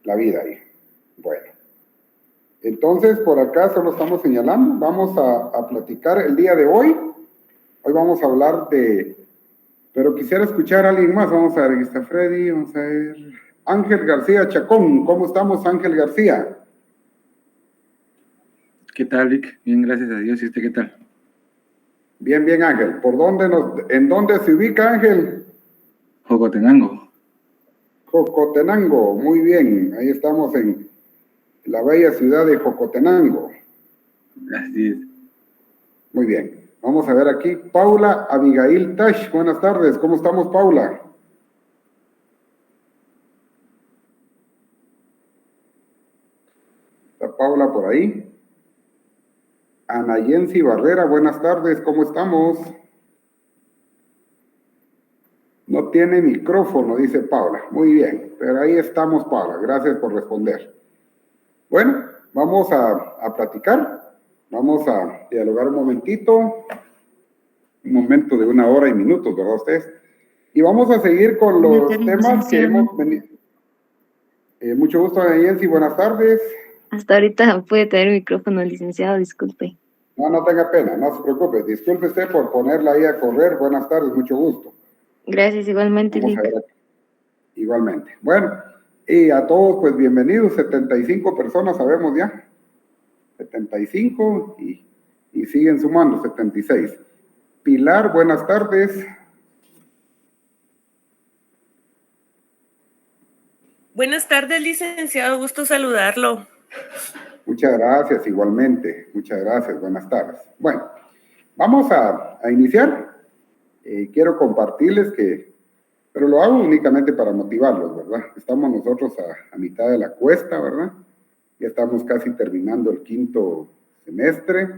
la vida ahí. Bueno, entonces por acá solo estamos señalando, vamos a platicar el día de hoy. Hoy vamos a hablar pero quisiera escuchar a alguien más. Vamos a ver, aquí está Freddy, vamos a ver. Ángel García Chacón, ¿cómo estamos, Ángel García? ¿Qué tal, Vic? Bien, gracias a Dios. ¿Y usted qué tal? Bien, bien, Ángel. ¿En dónde se ubica, Ángel? Jocotenango. Jocotenango, muy bien. Ahí estamos en la bella ciudad de Jocotenango. Así es. Muy bien. Vamos a ver aquí. Paula Abigail Tash. Buenas tardes. ¿Cómo estamos, Paula? ¿Está Paula por ahí? Ana Yensi Barrera. Buenas tardes. ¿Cómo estamos? No tiene micrófono, dice Paula. Muy bien. Pero ahí estamos, Paula. Gracias por responder. Bueno, vamos a platicar. Vamos a dialogar un momentito. Un momento de 1 hora y minutos, ¿verdad ustedes? Y vamos a seguir con los temas que hemos venido. Mucho gusto, Nancy, buenas tardes. Hasta ahorita puede tener micrófono, licenciado, disculpe. No tenga pena, no se preocupe. Disculpe usted por ponerla ahí a correr. Buenas tardes, mucho gusto. Gracias, igualmente. Vamos a ver aquí. Igualmente. Bueno, y a todos, pues bienvenidos. 75 personas, sabemos ya. 75 y siguen sumando, 76. Pilar, buenas tardes. Buenas tardes, licenciado. Gusto saludarlo. Muchas gracias, igualmente. Muchas gracias. Buenas tardes. Bueno, vamos a iniciar. Quiero compartirles pero lo hago únicamente para motivarlos, ¿verdad? Estamos nosotros a mitad de la cuesta, ¿verdad? Ya estamos casi terminando el 5º semestre,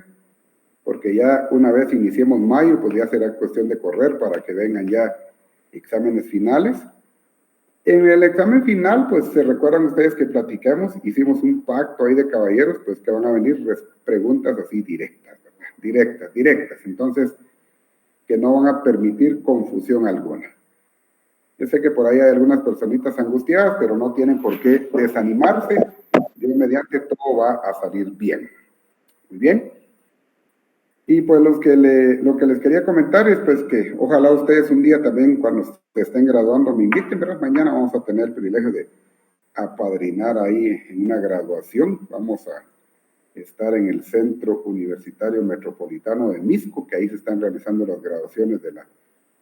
porque ya una vez iniciemos mayo, pues ya será cuestión de correr para que vengan ya exámenes finales. En el examen final, pues se recuerdan ustedes que platicamos, hicimos un pacto ahí de caballeros, pues que van a venir preguntas así directas, ¿verdad? Directas. Entonces, que no van a permitir confusión alguna. Yo sé que por ahí hay algunas personitas angustiadas, pero no tienen por qué desanimarse. Dios mediante todo va a salir bien. Muy bien. Y pues lo que les quería comentar es pues que ojalá ustedes un día también cuando se estén graduando me inviten, ¿verdad? Mañana vamos a tener el privilegio de apadrinar ahí en una graduación. Vamos a estar en el Centro Universitario Metropolitano de Misco, que ahí se están realizando las graduaciones de la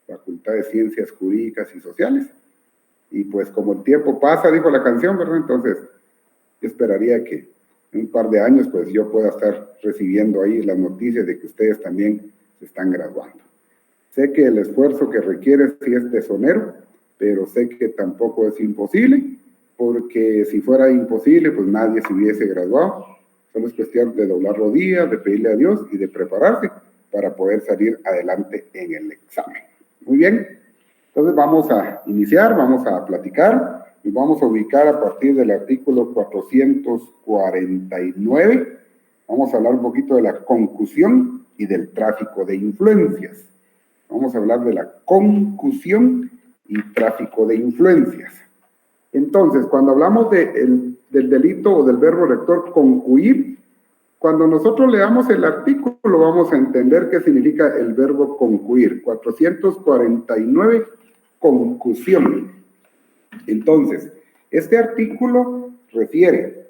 Facultad de Ciencias Jurídicas y Sociales. Y pues como el tiempo pasa, dijo la canción, ¿verdad? Entonces yo esperaría que en un par de años, pues yo pueda estar recibiendo ahí las noticias de que ustedes también se están graduando. Sé que el esfuerzo que requiere sí es tesonero, pero sé que tampoco es imposible, porque si fuera imposible, pues nadie se hubiese graduado. Solo es cuestión de doblar rodillas, de pedirle a Dios y de prepararse para poder salir adelante en el examen. Muy bien, entonces vamos a iniciar, vamos a platicar. Y vamos a ubicar a partir del artículo 449. Vamos a hablar un poquito de la concusión y del tráfico de influencias. Vamos a hablar de la concusión y tráfico de influencias. Entonces, cuando hablamos del delito o del verbo rector concuir, cuando nosotros leamos el artículo vamos a entender qué significa el verbo concuir. 449, concusión. Entonces, este artículo refiere,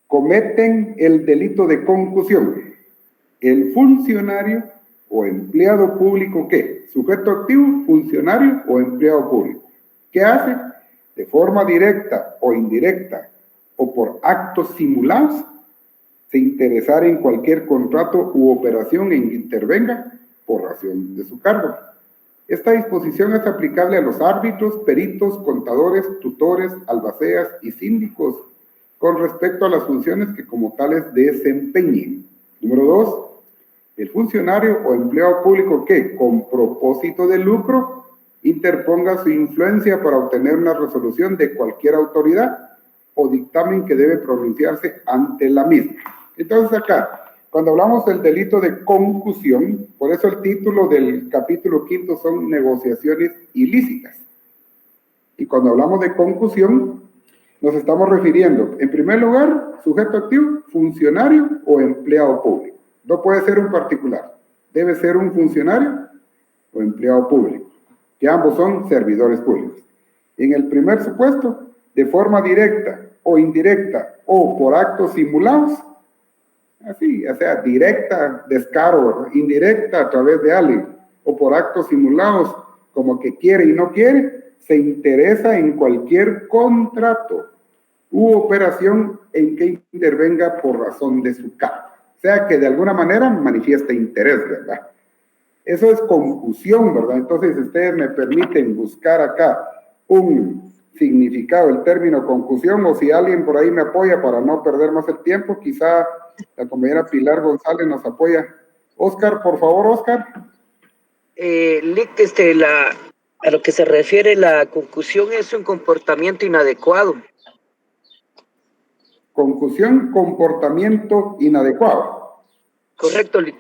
cometen el delito de concusión el funcionario o empleado público, ¿qué? Sujeto activo, funcionario o empleado público. ¿Qué hace? De forma directa o indirecta o por actos simulados, se interesara en cualquier contrato u operación en que intervenga por razón de su cargo. Esta disposición es aplicable a los árbitros, peritos, contadores, tutores, albaceas y síndicos con respecto a las funciones que como tales desempeñen. Número 2, el funcionario o empleado público que, con propósito de lucro, interponga su influencia para obtener una resolución de cualquier autoridad o dictamen que debe pronunciarse ante la misma. Entonces acá, cuando hablamos del delito de concusión, por eso el título del capítulo 5 son negociaciones ilícitas. Y cuando hablamos de concusión, nos estamos refiriendo, en primer lugar, sujeto activo, funcionario o empleado público. No puede ser un particular, debe ser un funcionario o empleado público, que ambos son servidores públicos. En el primer supuesto, de forma directa o indirecta o por actos simulados, así, o sea, directa, descaro, indirecta a través de alguien, o por actos simulados, como que quiere y no quiere, se interesa en cualquier contrato u operación en que intervenga por razón de su cargo. O sea, que de alguna manera manifiesta interés, ¿verdad? Eso es concusión, ¿verdad? Entonces, ustedes me permiten buscar acá un significado, el término concusión, o si alguien por ahí me apoya para no perder más el tiempo, quizá la compañera Pilar González nos apoya. Oscar, por favor, Oscar. Lick, a lo que se refiere la concusión es un comportamiento inadecuado. Concusión, comportamiento inadecuado. Correcto, Lick.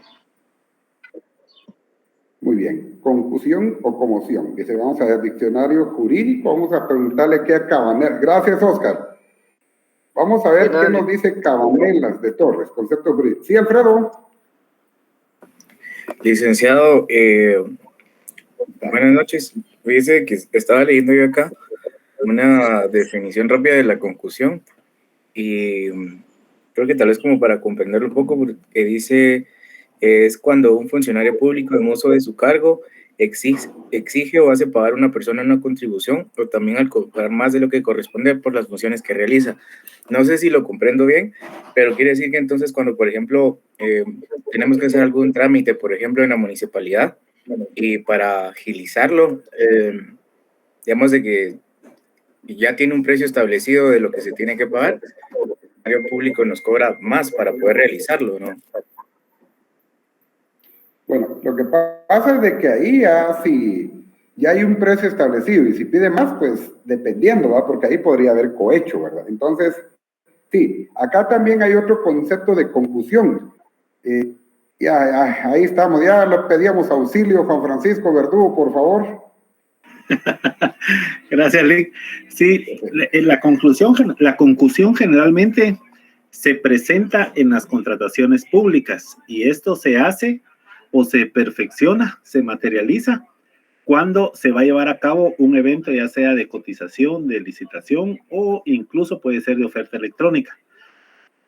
Muy bien. Concusión o conmoción. Dice, vamos a ver diccionario jurídico, vamos a preguntarle qué a Cabanel. Gracias, Oscar. Vamos a ver qué nos dice Cabanelas de Torres, concepto jurídico. Sí, Alfredo. Licenciado, buenas noches. Fíjese que estaba leyendo yo acá una definición rápida de la concusión y creo que tal vez como para comprenderlo un poco, porque dice, es cuando un funcionario público en uso de su cargo exige o hace pagar a una persona una contribución o también al cobrar más de lo que corresponde por las funciones que realiza. No sé si lo comprendo bien, pero quiere decir que entonces cuando, por ejemplo, tenemos que hacer algún trámite, por ejemplo, en la municipalidad, y para agilizarlo, digamos de que ya tiene un precio establecido de lo que se tiene que pagar, el funcionario público nos cobra más para poder realizarlo, ¿no? Bueno, lo que pasa es de que ahí ya hay un precio establecido y si pide más, pues dependiendo, ¿verdad? Porque ahí podría haber cohecho, ¿verdad? Entonces, sí, acá también hay otro concepto de concusión. Ahí estamos, ya le pedíamos auxilio, Juan Francisco Verdugo, por favor. Gracias, Lick. Sí, la concusión generalmente se presenta en las contrataciones públicas y esto se hace o se perfecciona, se materializa cuando se va a llevar a cabo un evento, ya sea de cotización, de licitación o incluso puede ser de oferta electrónica.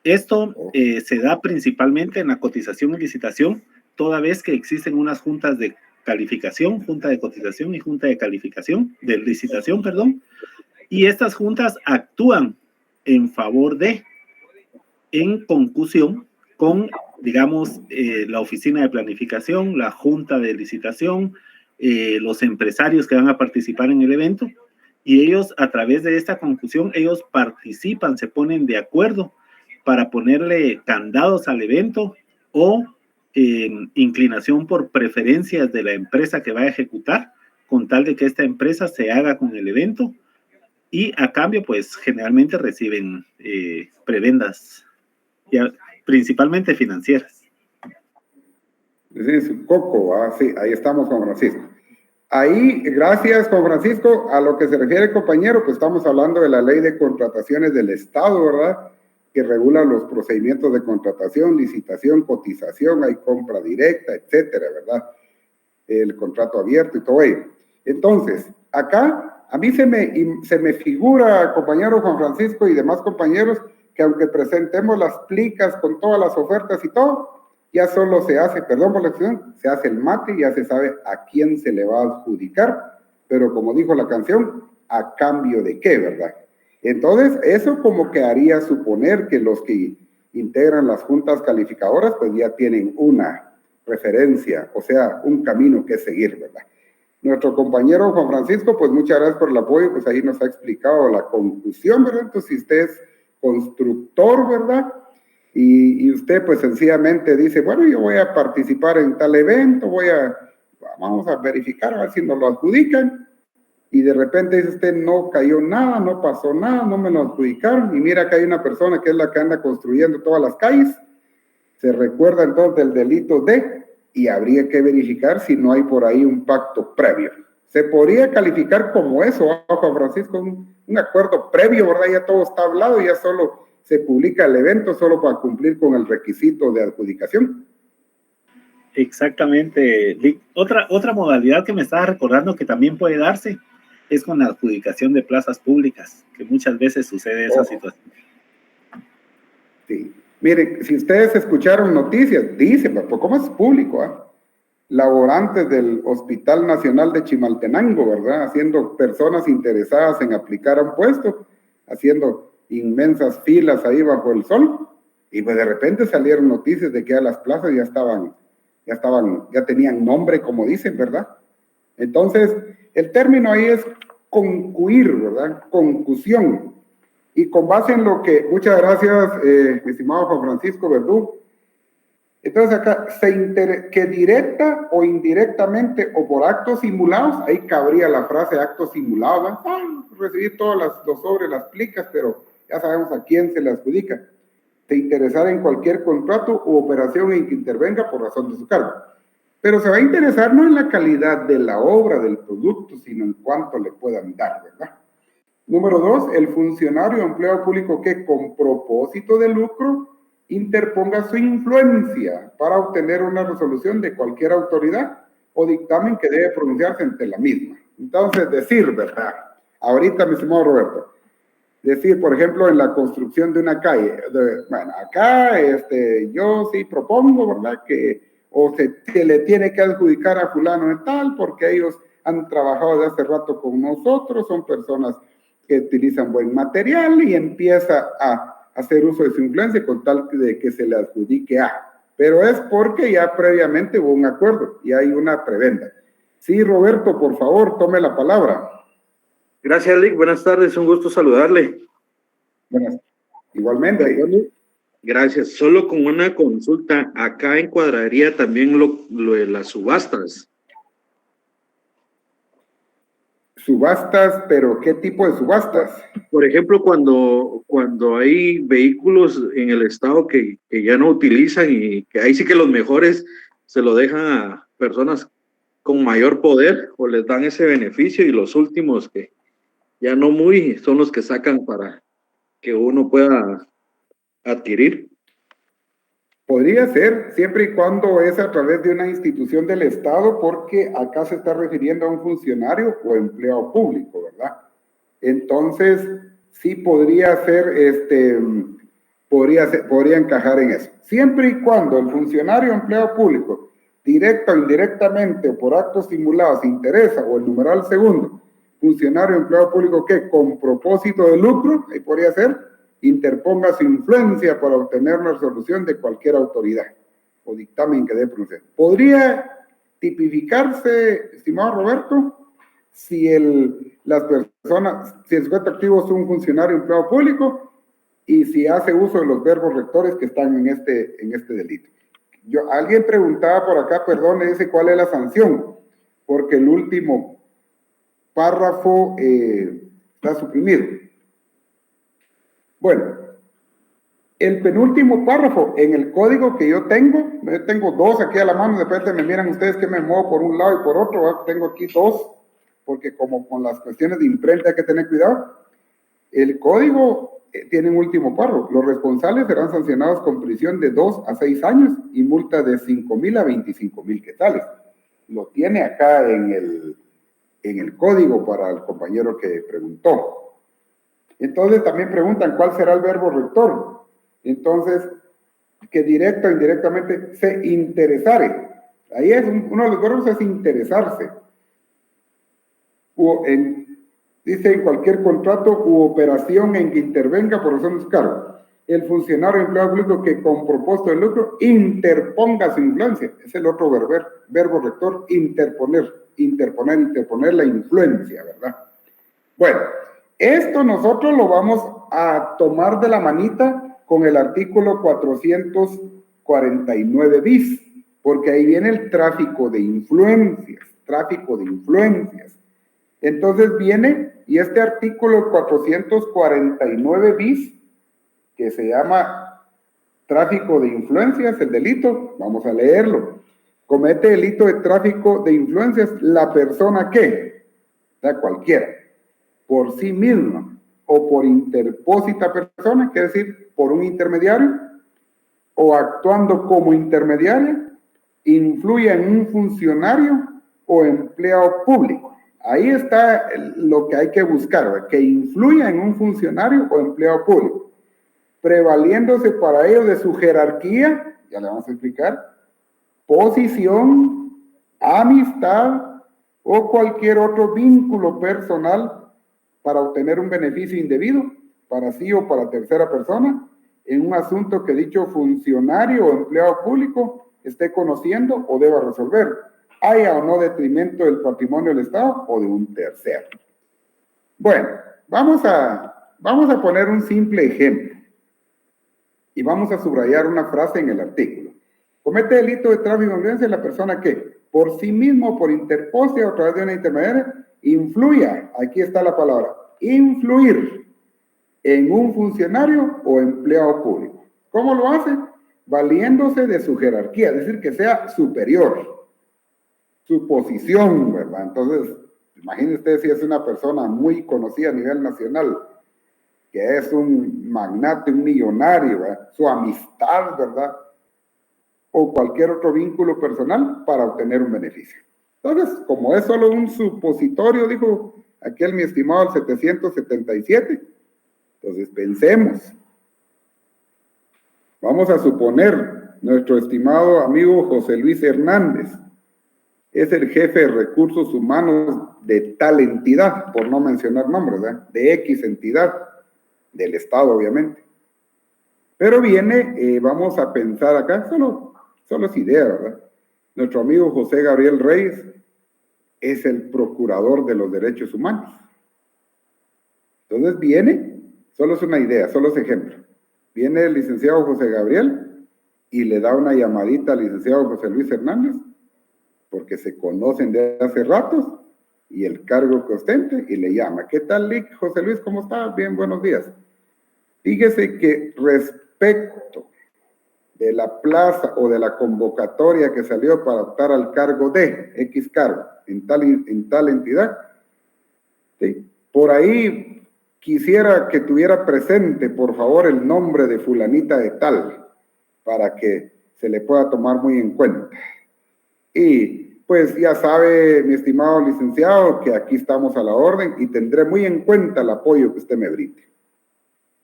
Esto se da principalmente en la cotización y licitación, toda vez que existen unas juntas de calificación, junta de cotización y junta de calificación, de licitación, perdón, y estas juntas actúan en favor en concusión con, digamos, la oficina de planificación, la junta de licitación, los empresarios que van a participar en el evento, y ellos a través de esta concusión, ellos participan, se ponen de acuerdo para ponerle candados al evento o inclinación por preferencias de la empresa que va a ejecutar, con tal de que esta empresa se haga con el evento, y a cambio, pues, generalmente reciben prebendas, principalmente financieras. Sí, su coco, sí, ahí estamos, Juan Francisco. Ahí, gracias, Juan Francisco. A lo que se refiere, compañero, pues estamos hablando de la ley de contrataciones del Estado, ¿verdad? Que regula los procedimientos de contratación, licitación, cotización, hay compra directa, etcétera, ¿verdad? El contrato abierto y todo ello. Entonces, acá, a mí se me figura, compañero Juan Francisco y demás compañeros, que aunque presentemos las plicas con todas las ofertas y todo, ya solo se hace, perdón por la expresión, se hace el mate y ya se sabe a quién se le va a adjudicar, pero como dijo la canción, ¿a cambio de qué, verdad? Entonces, eso como que haría suponer que los que integran las juntas calificadoras, pues ya tienen una referencia, o sea, un camino que seguir, ¿verdad? Nuestro compañero Juan Francisco, pues muchas gracias por el apoyo, pues ahí nos ha explicado la conclusión, ¿verdad? Entonces, si usted es constructor, ¿verdad? Y usted pues sencillamente dice, bueno, yo voy a participar en tal evento, vamos a verificar a ver si nos lo adjudican, y de repente dice usted, no cayó nada, no pasó nada, no me lo adjudicaron, y mira que hay una persona que es la que anda construyendo todas las calles, se recuerda entonces del delito y habría que verificar si no hay por ahí un pacto previo. Se podría calificar como eso, Juan Francisco, un acuerdo previo, ¿verdad? Ya todo está hablado, ya solo se publica el evento solo para cumplir con el requisito de adjudicación. Exactamente. Otra modalidad que me estaba recordando que también puede darse es con la adjudicación de plazas públicas, que muchas veces sucede esa situación. Sí. Miren, si ustedes escucharon noticias, dicen, pues, ¿cómo es público? Laborantes del Hospital Nacional de Chimaltenango, ¿verdad? Haciendo personas interesadas en aplicar a un puesto, haciendo inmensas filas ahí bajo el sol, y pues de repente salieron noticias de que ya las plazas ya tenían nombre, como dicen, ¿verdad? Entonces, el término ahí es concluir, ¿verdad? Concusión. Y con base en lo que, muchas gracias, mi estimado Juan Francisco Verdú. Entonces acá, que directa o indirectamente o por actos simulados, ahí cabría la frase actos simulados, recibir todos los sobres, las plicas, pero ya sabemos a quién se le adjudica. Se interesar en cualquier contrato u operación en que intervenga por razón de su cargo. Pero se va a interesar no en la calidad de la obra, del producto, sino en cuánto le puedan dar, ¿verdad? Número 2, el funcionario o empleado público que con propósito de lucro interponga su influencia para obtener una resolución de cualquier autoridad o dictamen que debe pronunciarse ante la misma. Entonces, decir, ¿verdad? Ahorita, mi estimado Roberto, decir, por ejemplo, en la construcción de una calle, bueno, acá yo sí propongo, ¿verdad? Que se le tiene que adjudicar a fulano de tal, porque ellos han trabajado desde hace rato con nosotros, son personas que utilizan buen material y empieza a hacer uso de su influencia con tal de que se le adjudique a. Pero es porque ya previamente hubo un acuerdo y hay una prebenda. Sí, Roberto, por favor, tome la palabra. Gracias, Lick. Buenas tardes, un gusto saludarle. Buenas, igualmente. Gracias. Solo con una consulta, acá encuadraría también lo de las subastas. Subastas, pero ¿qué tipo de subastas? Por ejemplo, cuando hay vehículos en el estado que ya no utilizan y que ahí sí que los mejores se lo dejan a personas con mayor poder o les dan ese beneficio y los últimos que ya no muy son los que sacan para que uno pueda adquirir. Podría ser, siempre y cuando es a través de una institución del Estado, porque acá se está refiriendo a un funcionario o empleado público, ¿verdad? Entonces, sí podría ser, podría encajar en eso. Siempre y cuando el funcionario o empleado público, directo o indirectamente o por actos simulados, interesa, o el numeral segundo, funcionario o empleado público que con propósito de lucro, ahí podría ser, interponga su influencia para obtener una resolución de cualquier autoridad o dictamen que debe pronunciar. ¿Podría tipificarse, estimado Roberto, si el sujeto activo es un funcionario empleado público y si hace uso de los verbos rectores que están en este delito? Alguien preguntaba por acá, perdón, dice cuál es la sanción, porque el último párrafo está suprimido. Bueno, el penúltimo párrafo en el código que yo tengo dos aquí a la mano, de repente me miran ustedes que me muevo por un lado y por otro, ¿verdad? Tengo aquí dos, porque como con las cuestiones de imprenta hay que tener cuidado. El código tiene un último párrafo. Los responsables serán sancionados con prisión de 2 a 6 años y multa de 5,000 a 25,000 quetzales. Lo tiene acá en el código para el compañero que preguntó. Entonces también preguntan cuál será el verbo rector. Entonces, que directa o indirectamente se interesare. Ahí es uno de los verbos es interesarse. Dice en cualquier contrato u operación en que intervenga por razón de su cargo. El funcionario o empleado público que con propósito de lucro interponga su influencia. Es el otro verbo rector, interponer la influencia, ¿verdad? Bueno. Esto nosotros lo vamos a tomar de la manita con el artículo 449 bis, porque ahí viene el tráfico de influencias. Entonces viene, y este artículo 449 bis, que se llama tráfico de influencias, el delito, vamos a leerlo. Comete delito de tráfico de influencias la persona que sea, cualquiera, por sí misma o por interpósita persona, quiere decir, por un intermediario, o actuando como intermediaria, influya en un funcionario o empleado público. Ahí está lo que hay que buscar, ¿verdad? Que influya en un funcionario o empleado público, prevaliéndose para ello de su jerarquía, ya le vamos a explicar, posición, amistad o cualquier otro vínculo personal para obtener un beneficio indebido para sí o para tercera persona en un asunto que dicho funcionario o empleado público esté conociendo o deba resolver, haya o no detrimento del patrimonio del Estado o de un tercero. Bueno, vamos a poner un simple ejemplo y vamos a subrayar una frase en el artículo. Comete delito de tráfico de influencia la persona que, por sí mismo, por interposia o a través de una intermediaria, influya, aquí está la palabra, influir en un funcionario o empleado público. ¿Cómo lo hace? Valiéndose de su jerarquía, es decir, que sea superior, su posición, ¿verdad? Entonces, imagínese usted si es una persona muy conocida a nivel nacional, que es un magnate, un millonario, ¿verdad? Su amistad, ¿verdad? O cualquier otro vínculo personal para obtener un beneficio. Entonces, como es solo un supositorio, dijo aquel mi estimado el 777, entonces pensemos. Vamos a suponer, nuestro estimado amigo José Luis Hernández es el jefe de recursos humanos de tal entidad, por no mencionar nombres, ¿verdad? De X entidad, del Estado, obviamente. Pero viene, vamos a pensar acá, solo es idea, ¿verdad? Nuestro amigo José Gabriel Reyes es el procurador de los derechos humanos. Entonces viene, solo es una idea, solo es ejemplo. Viene el licenciado José Gabriel y le da una llamadita al licenciado José Luis Hernández, porque se conocen de hace ratos, y el cargo que ostente, y le llama. ¿Qué tal, Lic? José Luis, ¿cómo está? Bien, buenos días. Fíjese que respecto de la plaza o de la convocatoria que salió para optar al cargo de X cargo en tal entidad, ¿sí? Por ahí quisiera que tuviera presente, por favor, el nombre de fulanita de tal, para que se le pueda tomar muy en cuenta. Y pues ya sabe, mi estimado licenciado, que aquí estamos a la orden y tendré muy en cuenta el apoyo que usted me brinde.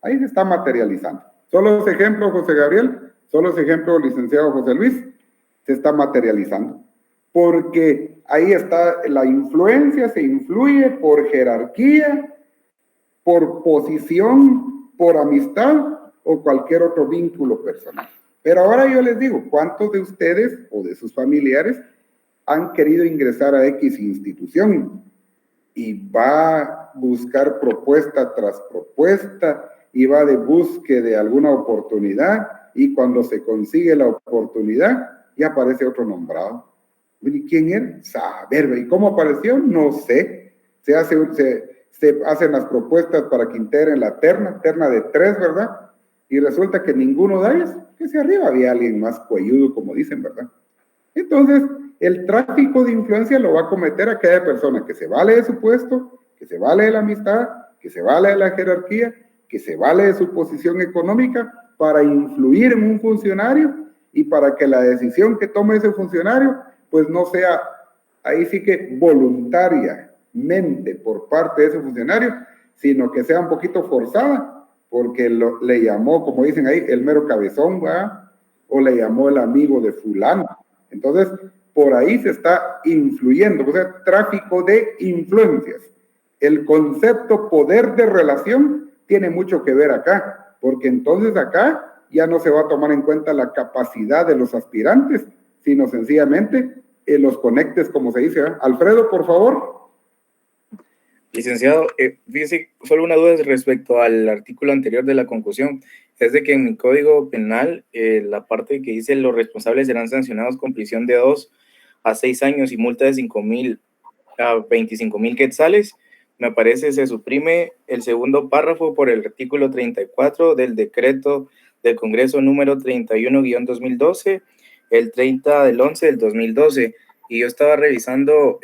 Ahí se está materializando. Solo ese ejemplo, José Gabriel, solo ese ejemplo, licenciado José Luis, se está materializando. Porque ahí está la influencia, se influye por jerarquía, por posición, por amistad o cualquier otro vínculo personal. Pero ahora yo les digo, ¿cuántos de ustedes o de sus familiares han querido ingresar a X institución? Y va a buscar propuesta tras propuesta, y va de búsqueda de alguna oportunidad, y cuando se consigue la oportunidad, ya aparece otro nombrado. ¿Y quién era? Saber. ¿Y cómo apareció? No sé. Se hacen las propuestas para que integren la terna de 3, ¿verdad? Y resulta que ninguno de ellos, que si arriba había alguien más cuelludo, como dicen, ¿verdad? Entonces, el tráfico de influencia lo va a cometer aquella persona que se vale de su puesto, que se vale de la amistad, que se vale de la jerarquía, que se vale de su posición económica para influir en un funcionario y para que la decisión que tome ese funcionario, pues no sea, ahí sí que voluntariamente por parte de ese funcionario, sino que sea un poquito forzada, porque le llamó, como dicen ahí, el mero cabezón, ¿verdad? O le llamó el amigo de fulano. Entonces, por ahí se está influyendo, o sea, tráfico de influencias. El concepto poder de relación tiene mucho que ver acá, porque entonces acá ya no se va a tomar en cuenta la capacidad de los aspirantes, sino sencillamente los conectes, como se dice, ¿verdad? Alfredo, por favor. Licenciado, fíjese, solo una duda respecto al artículo anterior de la conclusión. Es de que en mi código penal, la parte que dice los responsables serán sancionados con prisión de 2 a 6 años y multa de 5,000 a 25,000 quetzales, me parece se suprime el segundo párrafo por el artículo 34 del decreto del Congreso número 31-2012, el 30 del 11 del 2012. Y yo estaba revisando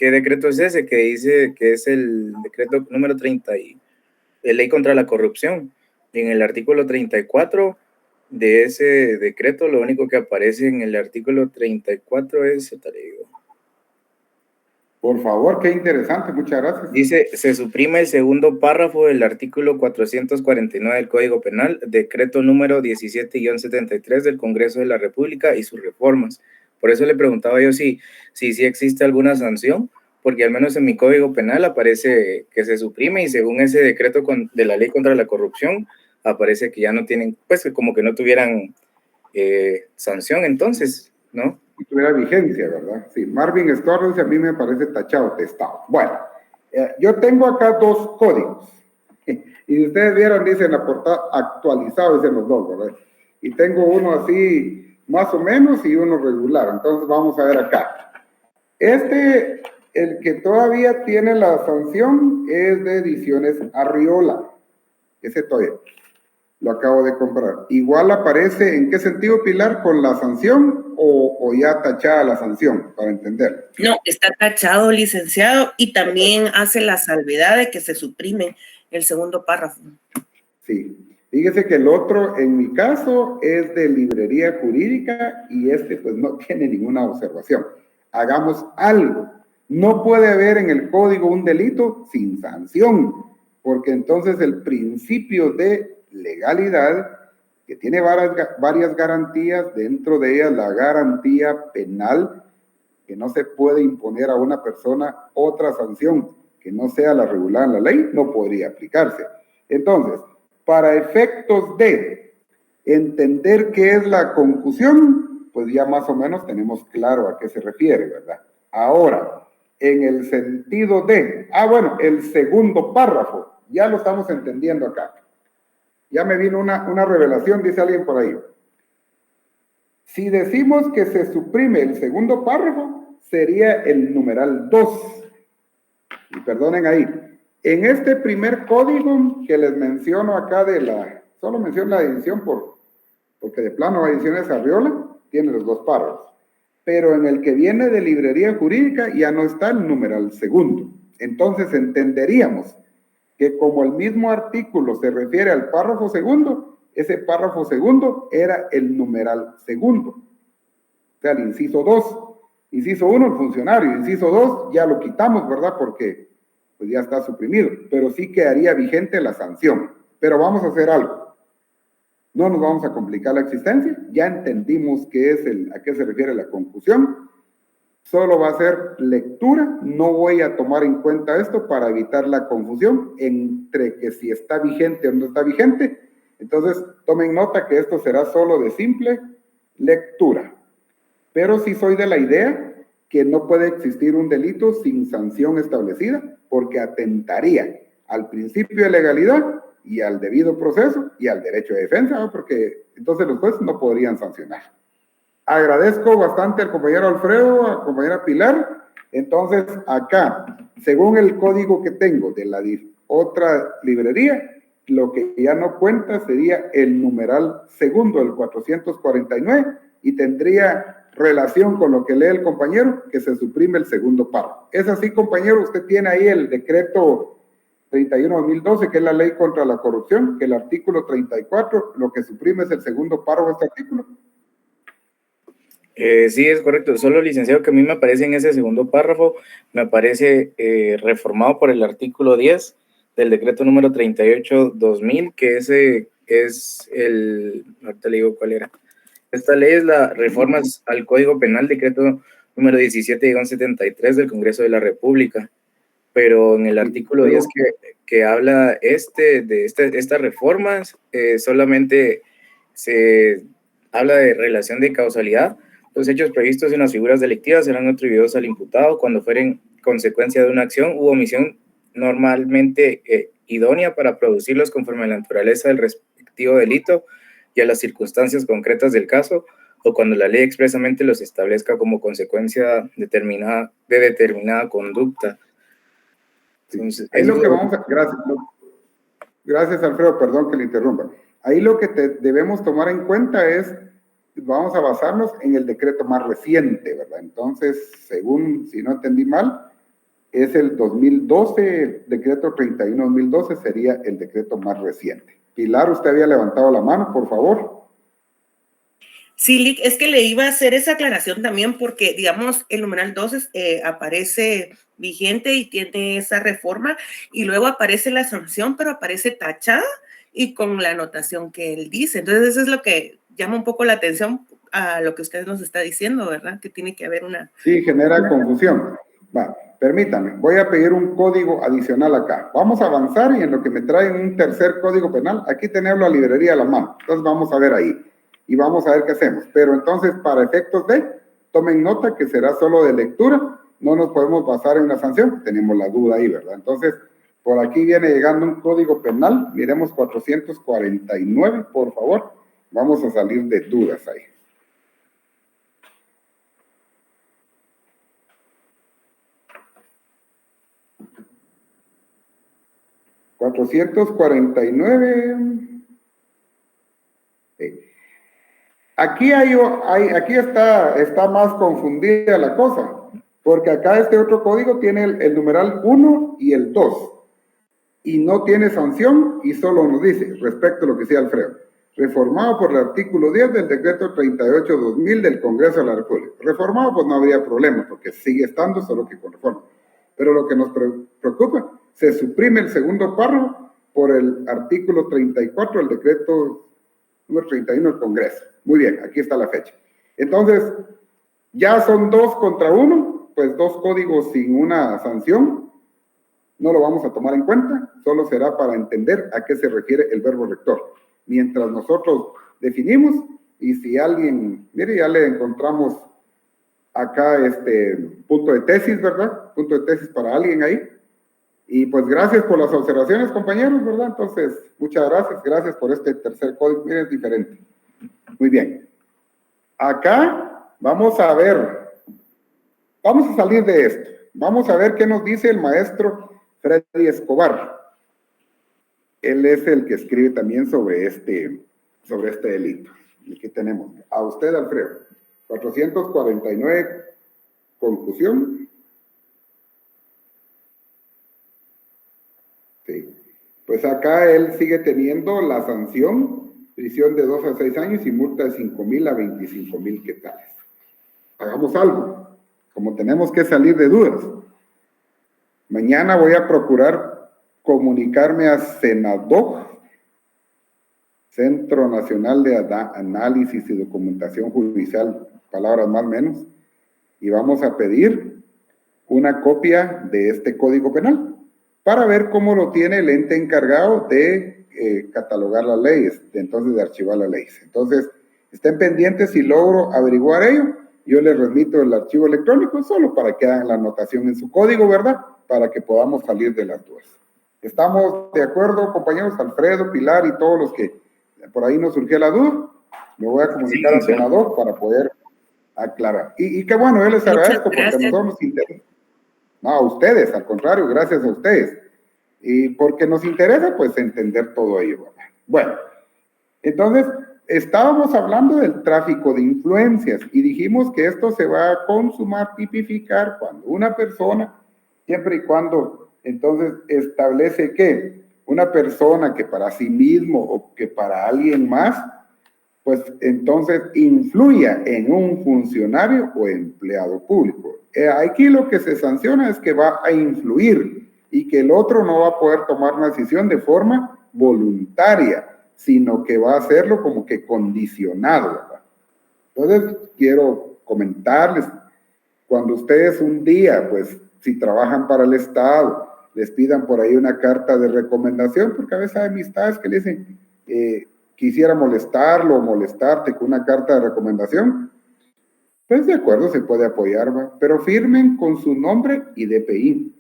qué decreto es ese que dice que es el decreto número 30 y de ley contra la corrupción. Y en el artículo 34 de ese decreto, lo único que aparece en el artículo 34 es, te digo, Por favor, qué interesante, muchas gracias. dice, se suprime el segundo párrafo del artículo 449 del Código Penal, decreto número 17-73 del Congreso de la República y sus reformas. Por eso le preguntaba yo si existe alguna sanción, porque al menos en mi Código Penal aparece que se suprime y según ese decreto de la ley contra la corrupción, aparece que ya no tienen, pues como que no tuvieran sanción entonces, ¿no? Si tuviera vigencia, ¿verdad? Sí, Marvin Storr dice, a mí me parece tachado, testado. Bueno, yo tengo acá dos códigos. Y si ustedes vieron, dice en la portada, actualizado, dicen los dos, ¿verdad? Y tengo uno así, más o menos, y uno regular. Entonces vamos a ver acá. El que todavía tiene la sanción es de Ediciones Arriola. Ese todavía lo acabo de comprar. Igual aparece, ¿en qué sentido, Pilar? ¿Con la sanción o ya tachada la sanción, para entender? No, está tachado, licenciado, y también hace la salvedad de que se suprime el segundo párrafo. Sí. Fíjese que el otro, en mi caso, es de librería jurídica y pues no tiene ninguna observación. Hagamos algo. No puede haber en el código un delito sin sanción, porque entonces el principio de legalidad, que tiene varias garantías, dentro de ellas la garantía penal, que no se puede imponer a una persona otra sanción que no sea la regulada en la ley, no podría aplicarse. Entonces, para efectos de entender qué es la concusión, pues ya más o menos tenemos claro a qué se refiere, ¿verdad? Ahora, en el sentido de, el segundo párrafo, ya lo estamos entendiendo acá. Ya me vino una revelación, dice alguien por ahí. Si decimos que se suprime el segundo párrafo, sería el numeral 2. Y perdonen ahí. En este primer código que les menciono acá solo menciono la edición porque de plano Ediciones Arriola tiene los dos párrafos. Pero en el que viene de librería jurídica ya no está el numeral segundo. Entonces entenderíamos que como el mismo artículo se refiere al párrafo segundo, ese párrafo segundo era el numeral segundo. O sea, el inciso 2. Inciso 1, el funcionario. Inciso 2, ya lo quitamos, ¿verdad? Porque pues ya está suprimido. Pero sí quedaría vigente la sanción. Pero vamos a hacer algo. No nos vamos a complicar la existencia. Ya entendimos a qué se refiere la concusión. Solo va a ser lectura, no voy a tomar en cuenta esto para evitar la confusión entre que si está vigente o no está vigente. Entonces, tomen nota que esto será solo de simple lectura. Pero sí soy de la idea que no puede existir un delito sin sanción establecida porque atentaría al principio de legalidad y al debido proceso y al derecho de defensa, ¿no? Porque entonces los jueces no podrían sancionar. Agradezco bastante al compañero Alfredo, a la compañera Pilar. Entonces, acá, según el código que tengo de la otra librería, lo que ya no cuenta sería el numeral segundo, el 449, y tendría relación con lo que lee el compañero, que se suprime el segundo párrafo. Es así, compañero, usted tiene ahí el decreto 31/2012, que es la ley contra la corrupción, que el artículo 34, lo que suprime es el segundo párrafo de este artículo. Sí, es correcto. Solo, licenciado, que a mí me aparece en ese segundo párrafo, me aparece reformado por el artículo 10 del decreto número 38/2000, que ese es ahorita le digo cuál era. Esta ley es la reformas al Código Penal, decreto número 17-73 del Congreso de la República. Pero en el artículo 10 que habla de estas reformas, solamente se habla de relación de causalidad. Los hechos previstos en las figuras delictivas serán atribuidos al imputado cuando fueren consecuencia de una acción u omisión normalmente idónea para producirlos conforme a la naturaleza del respectivo delito y a las circunstancias concretas del caso, o cuando la ley expresamente los establezca como consecuencia de determinada conducta. Entonces, ahí lo que vamos a... Gracias, Alfredo, perdón que le interrumpa. Ahí lo que debemos tomar en cuenta es, vamos a basarnos en el decreto más reciente, ¿verdad? Entonces, según, si no entendí mal, es el 2012, el decreto 31-2012 sería el decreto más reciente. Pilar, usted había levantado la mano, por favor. Sí, Lick, es que le iba a hacer esa aclaración también porque, digamos, el numeral 12 aparece vigente y tiene esa reforma y luego aparece la sanción, pero aparece tachada y con la anotación que él dice. Entonces, eso es lo que llama un poco la atención a lo que usted nos está diciendo, ¿verdad? Que tiene que haber una... Sí, genera confusión. Va, permítame, voy a pedir un código adicional acá. Vamos a avanzar y en lo que me traen un tercer código penal, aquí tenemos la librería a la mano. Entonces vamos a ver ahí y vamos a ver qué hacemos. Pero entonces, para efectos tomen nota que será solo de lectura, no nos podemos basar en una sanción, tenemos la duda ahí, ¿verdad? Entonces, por aquí viene llegando un código penal, miremos 449, por favor. Vamos a salir de dudas ahí. $449. Aquí aquí está más confundida la cosa, porque acá este otro código tiene el numeral 1 y el 2, y no tiene sanción, y solo nos dice, respecto a lo que decía Alfredo, reformado por el artículo 10 del decreto 38-2000 del Congreso de la República. Reformado, pues no habría problema, porque sigue estando, solo que con reforma. Pero lo que nos preocupa, se suprime el segundo párrafo por el artículo 34 del decreto número 31 del Congreso. Muy bien, aquí está la fecha. Entonces, ya son 2 contra 1, pues 2 códigos sin una sanción. No lo vamos a tomar en cuenta, solo será para entender a qué se refiere el verbo rector. Mientras nosotros definimos, y si alguien, mire, ya le encontramos acá punto de tesis, ¿verdad? Punto de tesis para alguien ahí. Y pues gracias por las observaciones, compañeros, ¿verdad? Entonces, muchas gracias por este tercer código, miren, es diferente. Muy bien. Acá vamos a ver, vamos a salir de esto. Vamos a ver qué nos dice el maestro Freddy Escobar. Él es el que escribe también sobre este delito. Y aquí tenemos a usted, Alfredo. 449, conclusión. Sí. Pues acá él sigue teniendo la sanción, prisión de 2 a 6 años y multa de 5,000 a 25,000 quetzales. Hagamos algo, como tenemos que salir de dudas. Mañana voy a procurar comunicarme a CENADOC, Centro Nacional de Análisis y Documentación Judicial, palabras más o menos, y vamos a pedir una copia de este Código Penal para ver cómo lo tiene el ente encargado de catalogar las leyes, entonces de archivar las leyes. Entonces, estén pendientes si logro averiguar ello, yo les remito el archivo electrónico solo para que hagan la anotación en su código, ¿verdad? Para que podamos salir de las dudas. ¿Estamos de acuerdo, compañeros? Alfredo, Pilar y todos los que por ahí nos surgió la duda. Me voy a comunicar al senador para poder aclarar. Y qué bueno, yo les agradezco porque a nosotros nos interesa. No, a ustedes, al contrario, gracias a ustedes. Y porque nos interesa, pues, entender todo ello, ¿verdad? Bueno, entonces, estábamos hablando del tráfico de influencias y dijimos que esto se va a consumar, tipificar cuando una persona, siempre y cuando, entonces, establece que una persona que para sí mismo o que para alguien más, pues entonces influya en un funcionario o empleado público. Aquí lo que se sanciona es que va a influir y que el otro no va a poder tomar una decisión de forma voluntaria, sino que va a hacerlo como que condicionado, ¿verdad? Entonces, quiero comentarles, cuando ustedes un día, pues, si trabajan para el Estado, les pidan por ahí una carta de recomendación, porque a veces hay amistades que le dicen, quisiera molestarlo o molestarte con una carta de recomendación, pues de acuerdo, se puede apoyar, ¿va? Pero firmen con su nombre y DPI.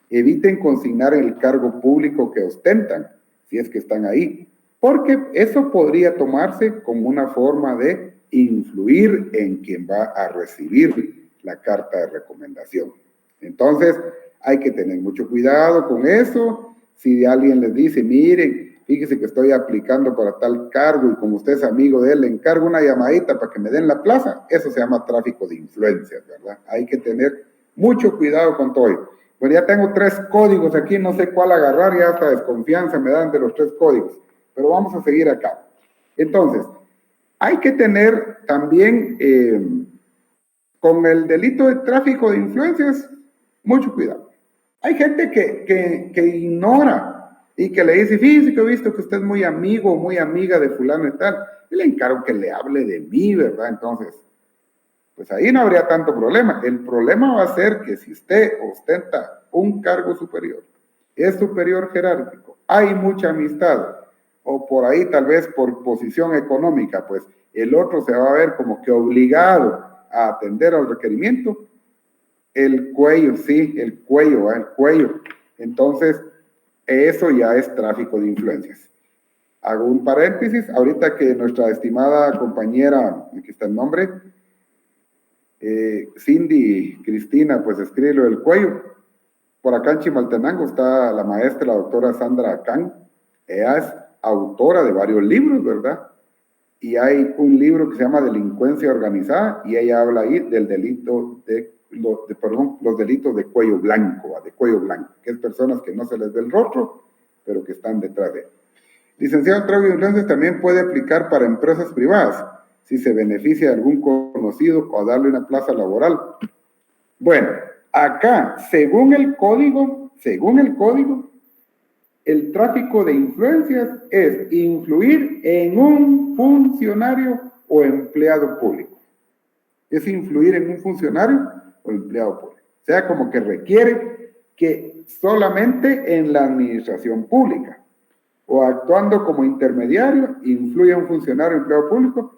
Eviten consignar el cargo público que ostentan, si es que están ahí, porque eso podría tomarse como una forma de influir en quien va a recibir la carta de recomendación. Entonces, hay que tener mucho cuidado con eso. Si alguien les dice, miren, fíjese que estoy aplicando para tal cargo y como usted es amigo de él, le encargo una llamadita para que me den la plaza, eso se llama tráfico de influencias, ¿verdad? Hay que tener mucho cuidado con todo ello. Pues ya tengo 3 códigos aquí, no sé cuál agarrar, ya hasta desconfianza me dan de los 3 códigos, pero vamos a seguir acá. Entonces, hay que tener también con el delito de tráfico de influencias mucho cuidado. Hay gente que ignora y que le dice, fíjese que he visto que usted es muy amigo o muy amiga de fulano y tal, y le encargo que le hable de mí, ¿verdad? Entonces, pues ahí no habría tanto problema. El problema va a ser que si usted ostenta un cargo superior, es superior jerárquico, hay mucha amistad, o por ahí tal vez por posición económica, pues el otro se va a ver como que obligado a atender al requerimiento. El cuello, sí, el cuello. Entonces, eso ya es tráfico de influencias. Hago un paréntesis, ahorita que nuestra estimada compañera, aquí está el nombre, Cindy Cristina, pues escribe lo del cuello. Por acá en Chimaltenango está la maestra, la doctora Sandra Can. Ella es autora de varios libros, ¿verdad? Y hay un libro que se llama Delincuencia Organizada, y ella habla ahí del delito los delitos de cuello blanco, que es personas que no se les ve el rostro, pero que están detrás de él. Licenciado en tráfico de influencias también puede aplicar para empresas privadas, si se beneficia de algún conocido o darle una plaza laboral. Bueno, acá, según el código, el tráfico de influencias es influir en un funcionario o empleado público. Es influir en un funcionario o empleado público. O sea, como que requiere que solamente en la administración pública o actuando como intermediario influye un funcionario o empleado público,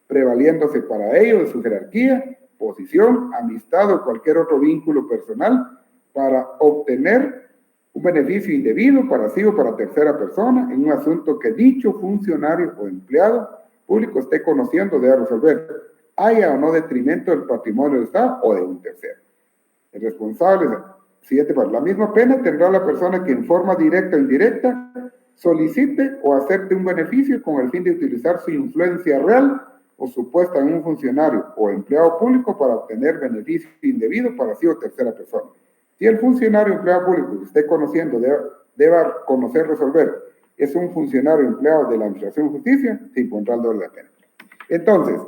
prevaliéndose para ello de su jerarquía, posición, amistad o cualquier otro vínculo personal para obtener un beneficio indebido para sí o para tercera persona en un asunto que dicho funcionario o empleado público esté conociendo debe resolver, haya o no detrimento del patrimonio del Estado o de un tercero. El responsable, siguiente parte, la misma pena tendrá la persona que en forma directa o indirecta solicite o acepte un beneficio con el fin de utilizar su influencia real o supuesta en un funcionario o empleado público para obtener beneficio indebido para sí o tercera persona. Si el funcionario o empleado público que esté conociendo deba conocer resolver es un funcionario empleado de la Administración de Justicia, se impondrá el doble de la pena. Entonces,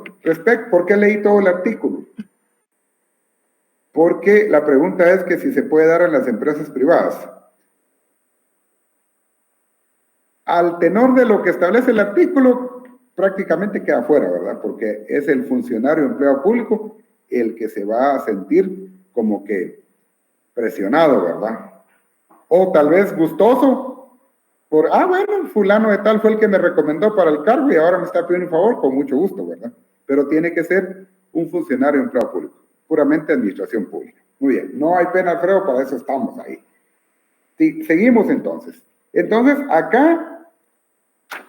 ¿por qué leí todo el artículo? Porque la pregunta es que si se puede dar en las empresas privadas. Al tenor de lo que establece el artículo, prácticamente queda fuera, ¿verdad? Porque es el funcionario empleado público el que se va a sentir como que presionado, ¿verdad? O tal vez gustoso por, bueno, fulano de tal fue el que me recomendó para el cargo y ahora me está pidiendo un favor, con mucho gusto, ¿verdad? Pero tiene que ser un funcionario empleado público, puramente administración pública. Muy bien, no hay pena, Alfredo, para eso estamos ahí. Sí, seguimos entonces. Entonces, acá,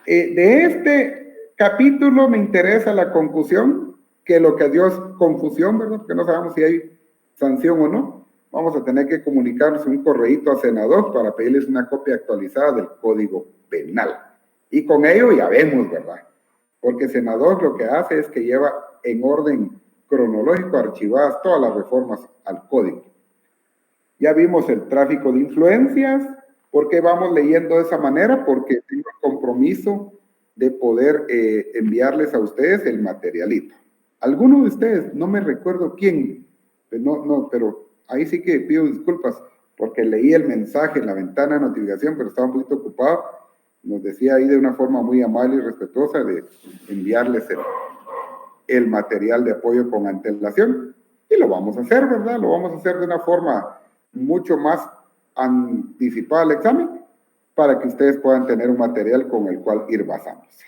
de este capítulo me interesa la conclusión, que lo que dio es confusión, ¿verdad? Porque no sabemos si hay sanción o no. Vamos a tener que comunicarnos un correíto a senador para pedirles una copia actualizada del Código Penal. Y con ello ya vemos, ¿verdad? Porque senador lo que hace es que lleva en orden cronológico archivadas todas las reformas al Código. Ya vimos el tráfico de influencias. ¿Por qué vamos leyendo de esa manera? Porque tengo el compromiso de poder enviarles a ustedes el materialito. Algunos de ustedes, no me recuerdo quién, pero ahí sí que pido disculpas, porque leí el mensaje en la ventana de notificación, pero estaba un poquito ocupado. Nos decía ahí de una forma muy amable y respetuosa de enviarles el material de apoyo con antelación. Y lo vamos a hacer, ¿verdad? Lo vamos a hacer de una forma mucho más anticipada al examen, para que ustedes puedan tener un material con el cual ir basándose.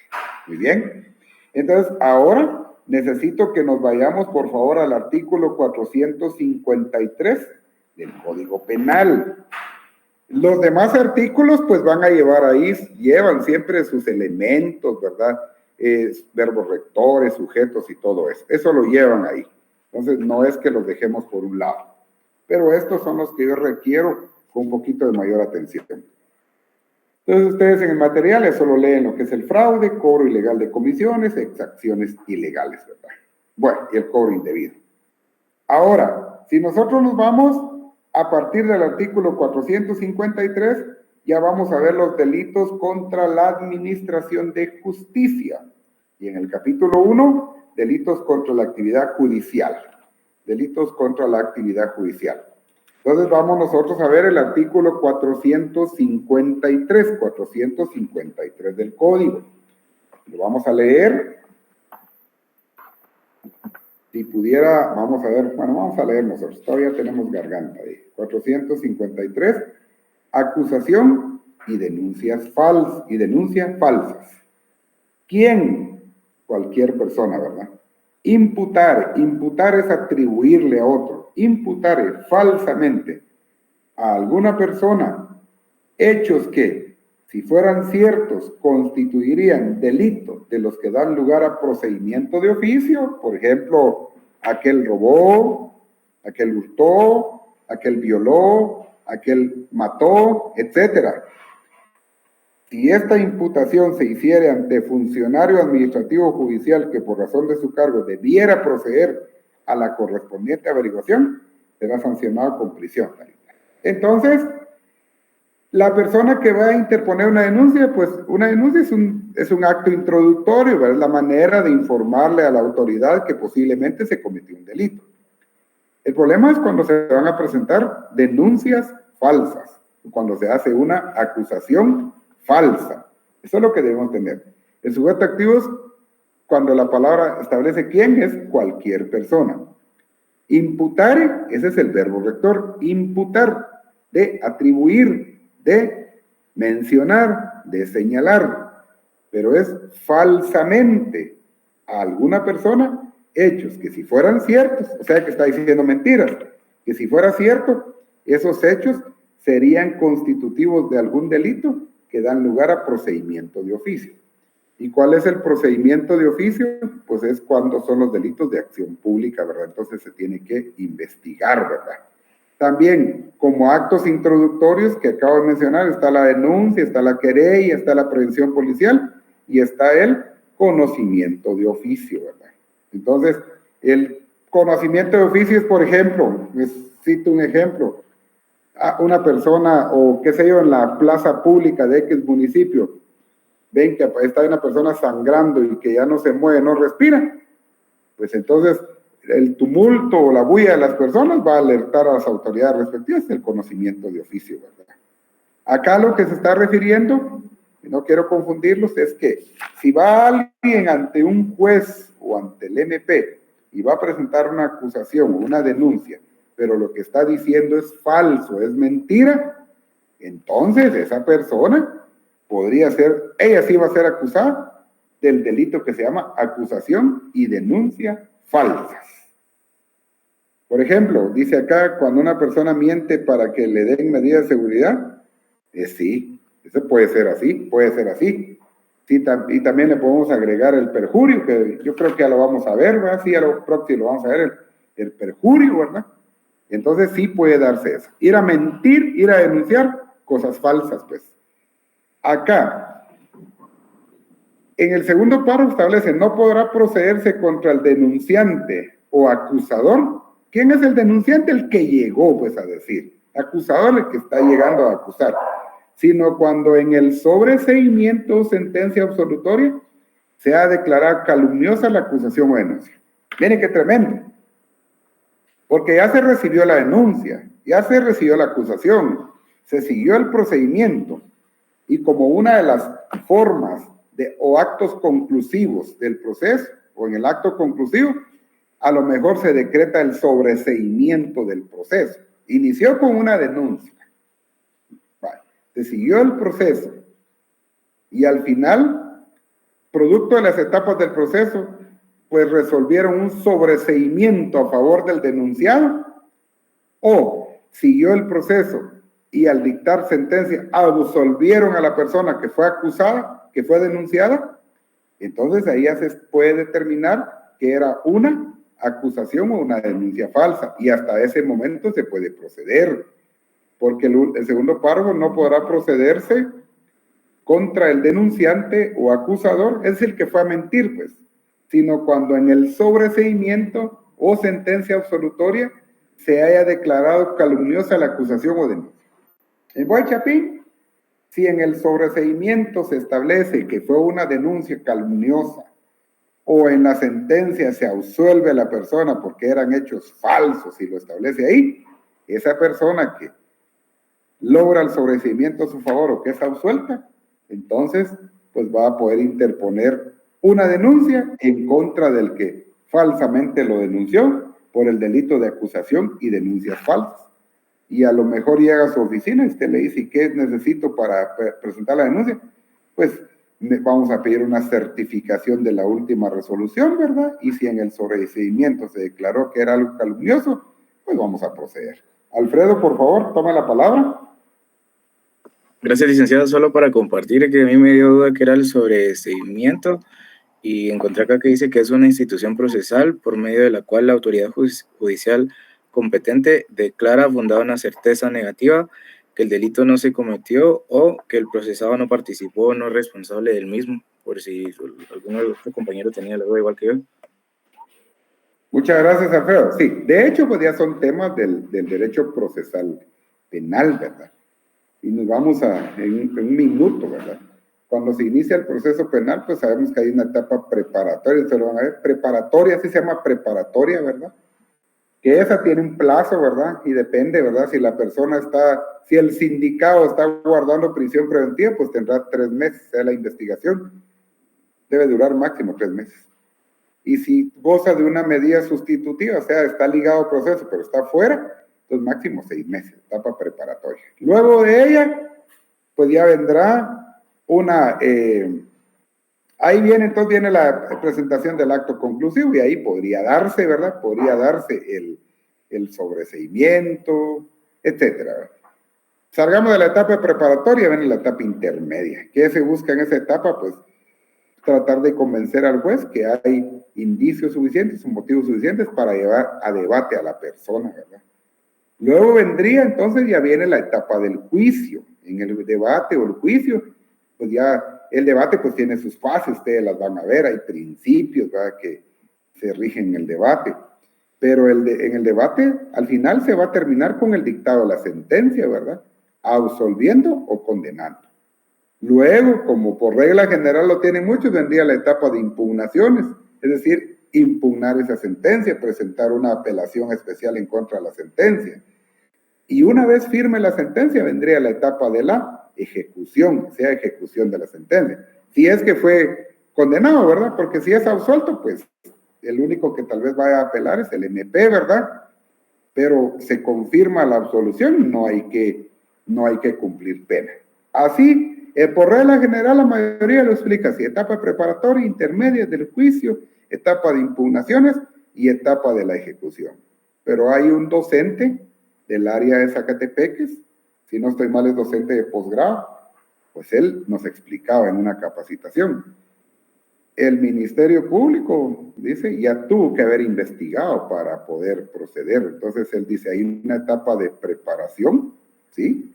Muy bien. Entonces, ahora necesito que nos vayamos, por favor, al artículo 453 del Código Penal. Los demás artículos, pues, van a llevar ahí, llevan siempre sus elementos, ¿verdad? Verbos rectores, sujetos y todo eso. Eso lo llevan ahí. Entonces, no es que los dejemos por un lado. Pero estos son los que yo requiero con un poquito de mayor atención. Entonces, ustedes en el material eso lo leen lo que es el fraude, cobro ilegal de comisiones, exacciones ilegales, ¿verdad? Bueno, y el cobro indebido. Ahora, si nosotros nos vamos A partir del artículo 453, ya vamos a ver los delitos contra la administración de justicia. Y en el capítulo 1, delitos contra la actividad judicial. Delitos contra la actividad judicial. Entonces vamos nosotros a ver el artículo 453 del Código. Lo vamos a leer. Si pudiera, vamos a ver, bueno, vamos a leer nosotros, todavía tenemos garganta ahí. 453, acusación y denuncias falsas. ¿Quién? Cualquier persona, ¿verdad? Imputar es atribuirle a otro, imputar falsamente a alguna persona hechos que, si fueran ciertos, constituirían delitos de los que dan lugar a procedimiento de oficio. Por ejemplo, aquel robó, aquel hurtó, aquel violó, aquel mató, etc. Si esta imputación se hiciere ante funcionario administrativo o judicial que por razón de su cargo debiera proceder a la correspondiente averiguación, será sancionado con prisión. Entonces, la persona que va a interponer una denuncia, pues una denuncia es un acto introductorio, ¿verdad? Es la manera de informarle a la autoridad que posiblemente se cometió un delito. El problema es cuando se van a presentar denuncias falsas, cuando se hace una acusación falsa. Eso es lo que debemos tener. El sujeto activo es cuando la palabra establece quién es cualquier persona. Imputar, ese es el verbo rector, imputar, de atribuir, de mencionar, de señalar, pero es falsamente a alguna persona hechos que si fueran ciertos, o sea que está diciendo mentiras, que si fuera cierto, esos hechos serían constitutivos de algún delito que dan lugar a procedimiento de oficio. ¿Y cuál es el procedimiento de oficio? Pues es cuando son los delitos de acción pública, ¿verdad? Entonces se tiene que investigar, ¿verdad? También, como actos introductorios que acabo de mencionar, está la denuncia, está la querella, está la prevención policial y está el conocimiento de oficio, ¿verdad? Entonces, el conocimiento de oficio es, por ejemplo, les cito un ejemplo, a una persona, o qué sé yo, en la plaza pública de X municipio, ven que está una persona sangrando y que ya no se mueve, no respira, pues entonces el tumulto o la bulla de las personas va a alertar a las autoridades respectivas del conocimiento de oficio, ¿verdad? Acá lo que se está refiriendo, y no quiero confundirlos, es que si va alguien ante un juez o ante el MP y va a presentar una acusación o una denuncia, pero lo que está diciendo es falso, es mentira, entonces esa persona podría ser, ella sí va a ser acusada del delito que se llama acusación y denuncia falsas. Por ejemplo, dice acá, cuando una persona miente para que le den medidas de seguridad, sí, eso puede ser así, puede ser así. Sí, y también le podemos agregar el perjurio, que yo creo que ya lo vamos a ver, ¿verdad? Sí, a lo próximo lo vamos a ver, el perjurio, ¿verdad? Entonces sí puede darse eso. Ir a mentir, ir a denunciar cosas falsas, pues. Acá, en el segundo párrafo establece, no podrá procederse contra el denunciante o acusador. ¿Quién es el denunciante? El que llegó, pues, a decir. Acusador, el que está llegando a acusar. Sino cuando en el sobreseimiento o sentencia absolutoria se ha declarado calumniosa la acusación o denuncia. Miren qué tremendo. Porque ya se recibió la denuncia, ya se recibió la acusación, se siguió el procedimiento. Y como una de las formas o actos conclusivos del proceso, o en el acto conclusivo, a lo mejor se decreta el sobreseimiento del proceso. Inició con una denuncia. Vale. Se siguió el proceso. Y al final, producto de las etapas del proceso, pues resolvieron un sobreseimiento a favor del denunciado, o siguió el proceso y al dictar sentencia absolvieron a la persona que fue acusada, que fue denunciada, entonces ahí ya se puede determinar que era una acusación o una denuncia falsa, y hasta ese momento se puede proceder, porque el segundo párrafo no podrá procederse contra el denunciante o acusador, es el que fue a mentir, pues, sino cuando en el sobreseimiento o sentencia absolutoria se haya declarado calumniosa la acusación o denuncia. En Guaychapín, si en el sobreseimiento se establece que fue una denuncia calumniosa o en la sentencia se absuelve a la persona porque eran hechos falsos y lo establece ahí, esa persona que logra el sobreseimiento a su favor o que es absuelta, entonces pues va a poder interponer una denuncia en contra del que falsamente lo denunció por el delito de acusación y denuncias falsas. Y a lo mejor llega a su oficina y usted le dice, ¿y qué necesito para presentar la denuncia? Pues vamos a pedir una certificación de la última resolución, ¿verdad? Y si en el sobreseimiento se declaró que era algo calumnioso, pues vamos a proceder. Alfredo, por favor, toma la palabra. Gracias, licenciado. Solo para compartir que a mí me dio duda que era el sobreseimiento y encontré acá que dice que es una institución procesal por medio de la cual la autoridad judicial competente declara fundada una certeza negativa que el delito no se cometió o que el procesado no participó o no es responsable del mismo, por si alguno de los compañeros tenía la duda igual que yo. Muchas gracias, Alfredo. Sí, de hecho, pues ya son temas del derecho procesal penal, ¿verdad? Y nos vamos en un minuto, ¿verdad? Cuando se inicia el proceso penal, pues sabemos que hay una etapa preparatoria, ustedes lo van a ver, preparatoria, así se llama preparatoria, ¿verdad? Que esa tiene un plazo, ¿verdad? Y depende, ¿verdad? Si la persona si el sindicado está guardando prisión preventiva, pues tendrá 3 meses, la investigación debe durar máximo 3 meses. Y si goza de una medida sustitutiva, o sea, está ligado al proceso, pero está fuera, entonces máximo 6 meses, etapa preparatoria. Luego de ella, pues ya vendrá ahí viene la presentación del acto conclusivo y ahí podría darse, ¿verdad? Podría darse el sobreseimiento, etcétera. Salgamos de la etapa preparatoria, viene la etapa intermedia. ¿Qué se busca en esa etapa? Pues tratar de convencer al juez que hay indicios suficientes o motivos suficientes para llevar a debate a la persona, ¿verdad? Luego vendría, entonces ya viene la etapa del juicio. En el debate o el juicio, pues ya el debate pues tiene sus fases, ustedes las van a ver, hay principios, ¿verdad?, que se rigen en el debate. Pero en el debate, al final se va a terminar con el dictado de la sentencia, ¿verdad? Absolviendo o condenando. Luego, como por regla general lo tienen muchos, vendría la etapa de impugnaciones, es decir, impugnar esa sentencia, presentar una apelación especial en contra de la sentencia. Y una vez firme la sentencia, vendría la etapa de la ejecución, sea ejecución de la sentencia. Si es que fue condenado, ¿verdad? Porque si es absuelto, pues el único que tal vez vaya a apelar es el MP, ¿verdad? Pero se confirma la absolución, no hay que cumplir pena. Así, por regla general, la mayoría lo explica así: etapa preparatoria, intermedia del juicio, etapa de impugnaciones y etapa de la ejecución. Pero hay un docente del área de Zacatepeques, si no estoy mal es docente de posgrado, pues él nos explicaba en una capacitación. El Ministerio Público, dice, ya tuvo que haber investigado para poder proceder. Entonces él dice, hay una etapa de preparación, ¿sí?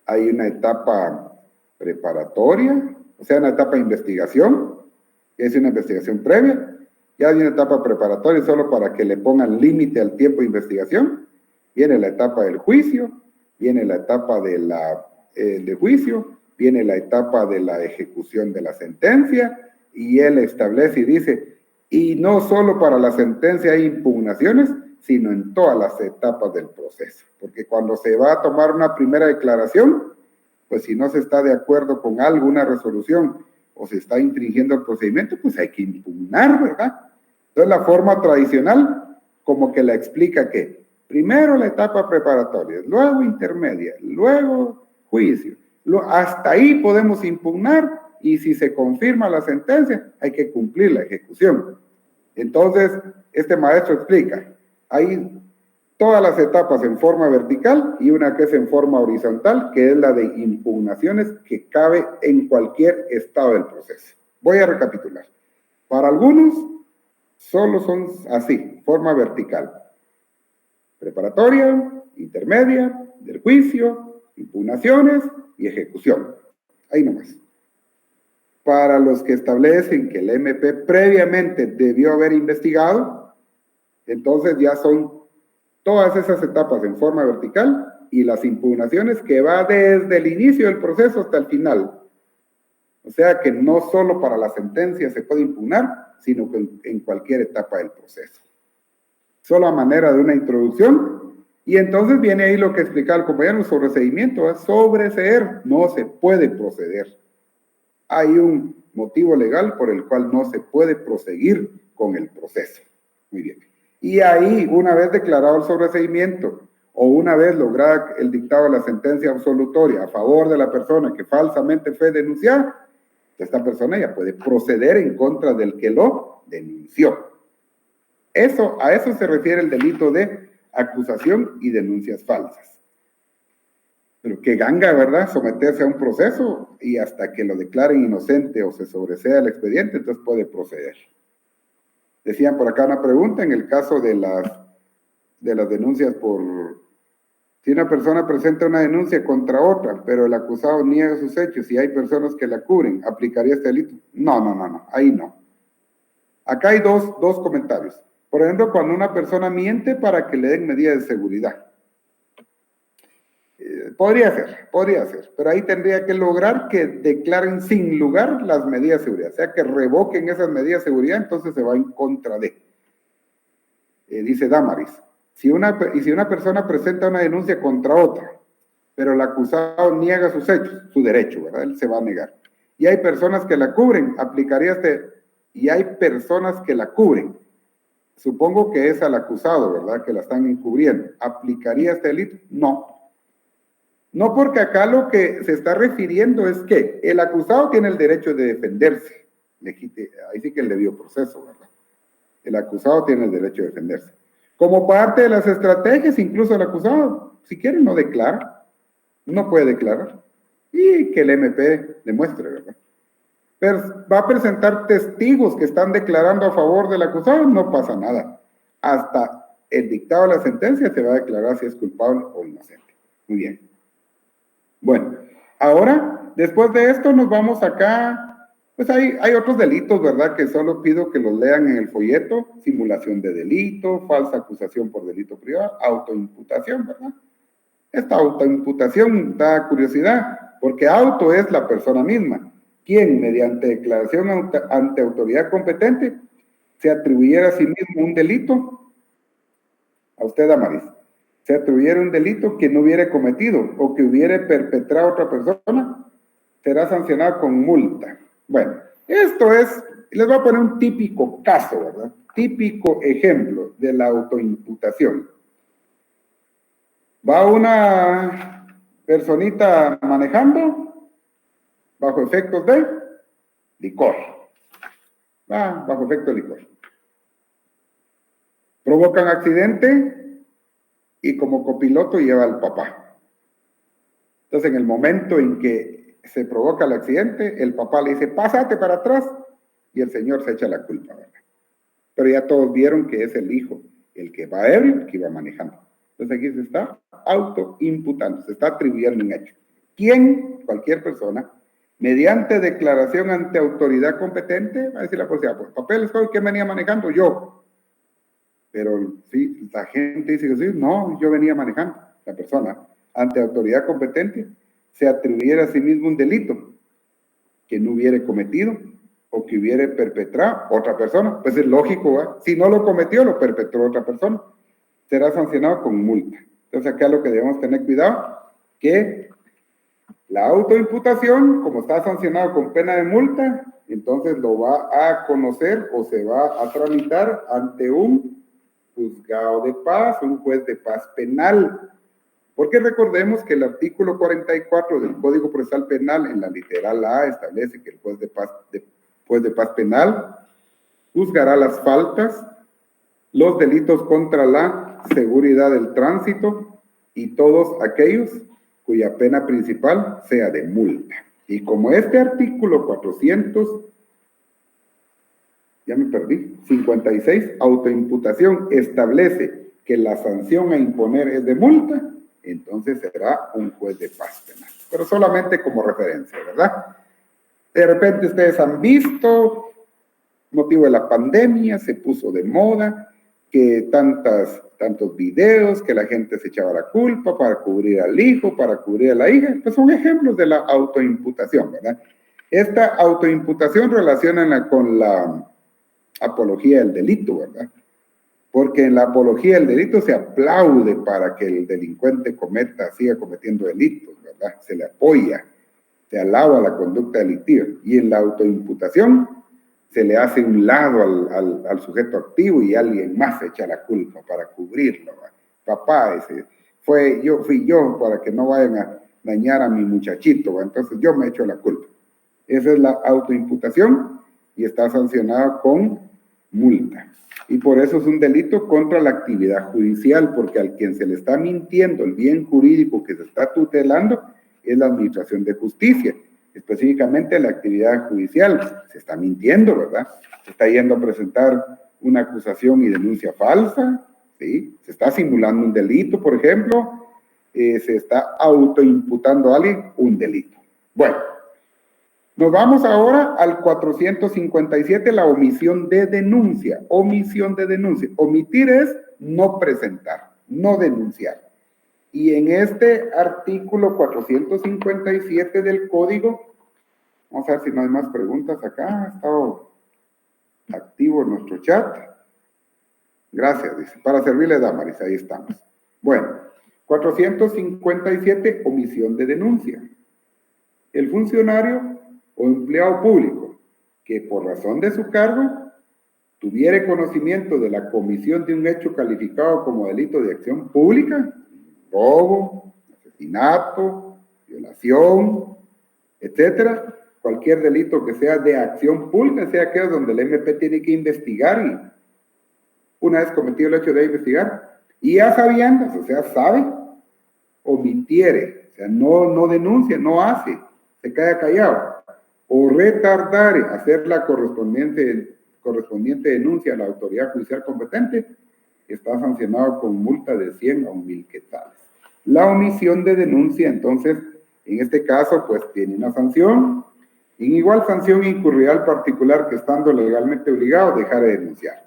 Hay una etapa preparatoria, o sea, una etapa de investigación, que es una investigación previa. Ya hay una etapa preparatoria solo para que le pongan límite al tiempo de investigación. Viene la etapa del juicio, viene la etapa de juicio, viene la etapa de la ejecución de la sentencia, y él establece y dice, y no solo para la sentencia hay impugnaciones, sino en todas las etapas del proceso. Porque cuando se va a tomar una primera declaración, pues si no se está de acuerdo con algo, una resolución, o se está infringiendo el procedimiento, pues hay que impugnar, ¿verdad? Entonces la forma tradicional como que la explica que primero la etapa preparatoria, luego intermedia, luego juicio. Hasta ahí podemos impugnar y si se confirma la sentencia, hay que cumplir la ejecución. Entonces, este maestro explica, hay todas las etapas en forma vertical y una que es en forma horizontal, que es la de impugnaciones que cabe en cualquier estado del proceso. Voy a recapitular. Para algunos, solo son así, forma vertical. Preparatoria, intermedia, del juicio, impugnaciones y ejecución. Ahí nomás. Para los que establecen que el MP previamente debió haber investigado, entonces ya son todas esas etapas en forma vertical y las impugnaciones que va desde el inicio del proceso hasta el final. O sea que no solo para la sentencia se puede impugnar, sino que en cualquier etapa del proceso. Solo a manera de una introducción, y entonces viene ahí lo que explicaba el compañero, el sobreseimiento, es sobreseer, no se puede proceder. Hay un motivo legal por el cual no se puede proseguir con el proceso. Muy bien. Y ahí, una vez declarado el sobreseimiento, o una vez lograda el dictado de la sentencia absolutoria a favor de la persona que falsamente fue denunciada, esta persona ya puede proceder en contra del que lo denunció. A eso se refiere el delito de acusación y denuncias falsas. Pero qué ganga, ¿verdad? Someterse a un proceso y hasta que lo declaren inocente o se sobresea el expediente, entonces puede proceder. Decían por acá una pregunta en el caso de las denuncias por... Si una persona presenta una denuncia contra otra, pero el acusado niega sus hechos y hay personas que la cubren, ¿aplicaría este delito? No, ahí no. Acá hay dos comentarios. Por ejemplo, cuando una persona miente para que le den medidas de seguridad. Podría ser, pero ahí tendría que lograr que declaren sin lugar las medidas de seguridad, o sea, que revoquen esas medidas de seguridad, entonces se va en contra de. Dice Damaris, si una persona presenta una denuncia contra otra, pero el acusado niega sus hechos, su derecho, ¿verdad? Él se va a negar. Y hay personas que la cubren, y hay personas que la cubren. Supongo que es al acusado, ¿verdad? Que la están encubriendo. ¿Aplicaría este delito? No. No, porque acá lo que se está refiriendo es que el acusado tiene el derecho de defenderse. Ahí sí que el debido proceso, ¿verdad? El acusado tiene el derecho de defenderse. Como parte de las estrategias, incluso el acusado, si quiere, no declara. No puede declarar. Y que el MP demuestre, ¿verdad? Pero va a presentar testigos que están declarando a favor del acusado, no pasa nada. Hasta el dictado de la sentencia se va a declarar si es culpable o inocente. Muy bien. Bueno, ahora, después de esto nos vamos acá, pues hay otros delitos, ¿verdad? Que solo pido que los lean en el folleto: simulación de delito, falsa acusación por delito privado, autoimputación, ¿verdad? Esta autoimputación da curiosidad, porque auto es la persona misma, quien mediante declaración ante autoridad competente se atribuyera a sí mismo un delito, a usted, Damaris, se atribuyera un delito que no hubiera cometido o que hubiera perpetrado otra persona, será sancionado con multa. Bueno, esto es, les voy a poner un típico caso, ¿verdad? Típico ejemplo de la autoimputación. Va una personita manejando bajo efectos de licor. Va bajo efecto de licor. Provocan accidente y como copiloto lleva al papá. Entonces, en el momento en que se provoca el accidente, el papá le dice, pásate para atrás, y el señor se echa la culpa, ¿verdad? Pero ya todos vieron que es el hijo, el que va ebrio, el que iba manejando. Entonces aquí se está autoimputando, se está atribuyendo un hecho. ¿Quién? Cualquier persona, mediante declaración ante autoridad competente, va a decir la policía, pues papeles, ¿quién venía manejando? Yo. Pero sí, la gente dice que sí, no, yo venía manejando. La persona, ante autoridad competente, se atribuyera a sí mismo un delito que no hubiera cometido o que hubiera perpetrado otra persona. Pues es lógico, ¿eh? Si no lo cometió, lo perpetró otra persona. Será sancionado con multa. Entonces acá lo que debemos tener cuidado, que la autoimputación, como está sancionado con pena de multa, entonces lo va a conocer o se va a tramitar ante un juzgado de paz, un juez de paz penal. Porque recordemos que el artículo 44 del Código Procesal Penal, en la literal A, establece que el juez de paz penal juzgará las faltas, los delitos contra la seguridad del tránsito y todos aquellos cuya pena principal sea de multa. Y como este artículo 56, autoimputación, establece que la sanción a imponer es de multa, entonces será un juez de paz penal. Pero solamente como referencia, ¿verdad? De repente ustedes han visto, motivo de la pandemia, se puso de moda que tantos videos, que la gente se echaba la culpa para cubrir al hijo, para cubrir a la hija, pues son ejemplos de la autoimputación, ¿verdad? Esta autoimputación relaciona con la apología del delito, ¿verdad? Porque en la apología del delito se aplaude para que el delincuente siga cometiendo delitos, ¿verdad? Se le apoya, se alaba la conducta delictiva. Y en la autoimputación se le hace un lado al sujeto activo y alguien más echa la culpa para cubrirlo, ¿verdad? Papá, fui yo para que no vayan a dañar a mi muchachito, ¿verdad? Entonces yo me echo la culpa. Esa es la autoimputación y está sancionada con multa. Y por eso es un delito contra la actividad judicial, porque al quien se le está mintiendo el bien jurídico que se está tutelando es la administración de justicia, específicamente la actividad judicial. Se está mintiendo, ¿verdad? Se está yendo a presentar una acusación y denuncia falsa, ¿sí? Se está simulando un delito, por ejemplo, se está autoimputando a alguien un delito. Bueno, nos vamos ahora al 457, la omisión de denuncia. Omisión de denuncia. Omitir es no presentar, no denunciar. Y en este artículo 457 del Código, vamos a ver si no hay más preguntas acá. Ha estado activo nuestro chat. Gracias, dice. Para servirle, Damaris, ahí estamos. Bueno, 457, omisión de denuncia. El funcionario o empleado público que por razón de su cargo tuviere conocimiento de la comisión de un hecho calificado como delito de acción pública, robo, asesinato, violación, etcétera, cualquier delito que sea de acción pública, sea aquello donde el MP tiene que investigar y una vez cometido el hecho de investigar, y a sabiendas, o sea, sabe, omitiere, o sea, no denuncia, no hace, se queda callado, o retardare hacer la correspondiente denuncia a la autoridad judicial competente, está sancionado con multa de 100 a 1,000 quetzales. La omisión de denuncia, entonces, en este caso, pues tiene una sanción. En igual sanción incurrirá el particular que, estando legalmente obligado, dejar de denunciar.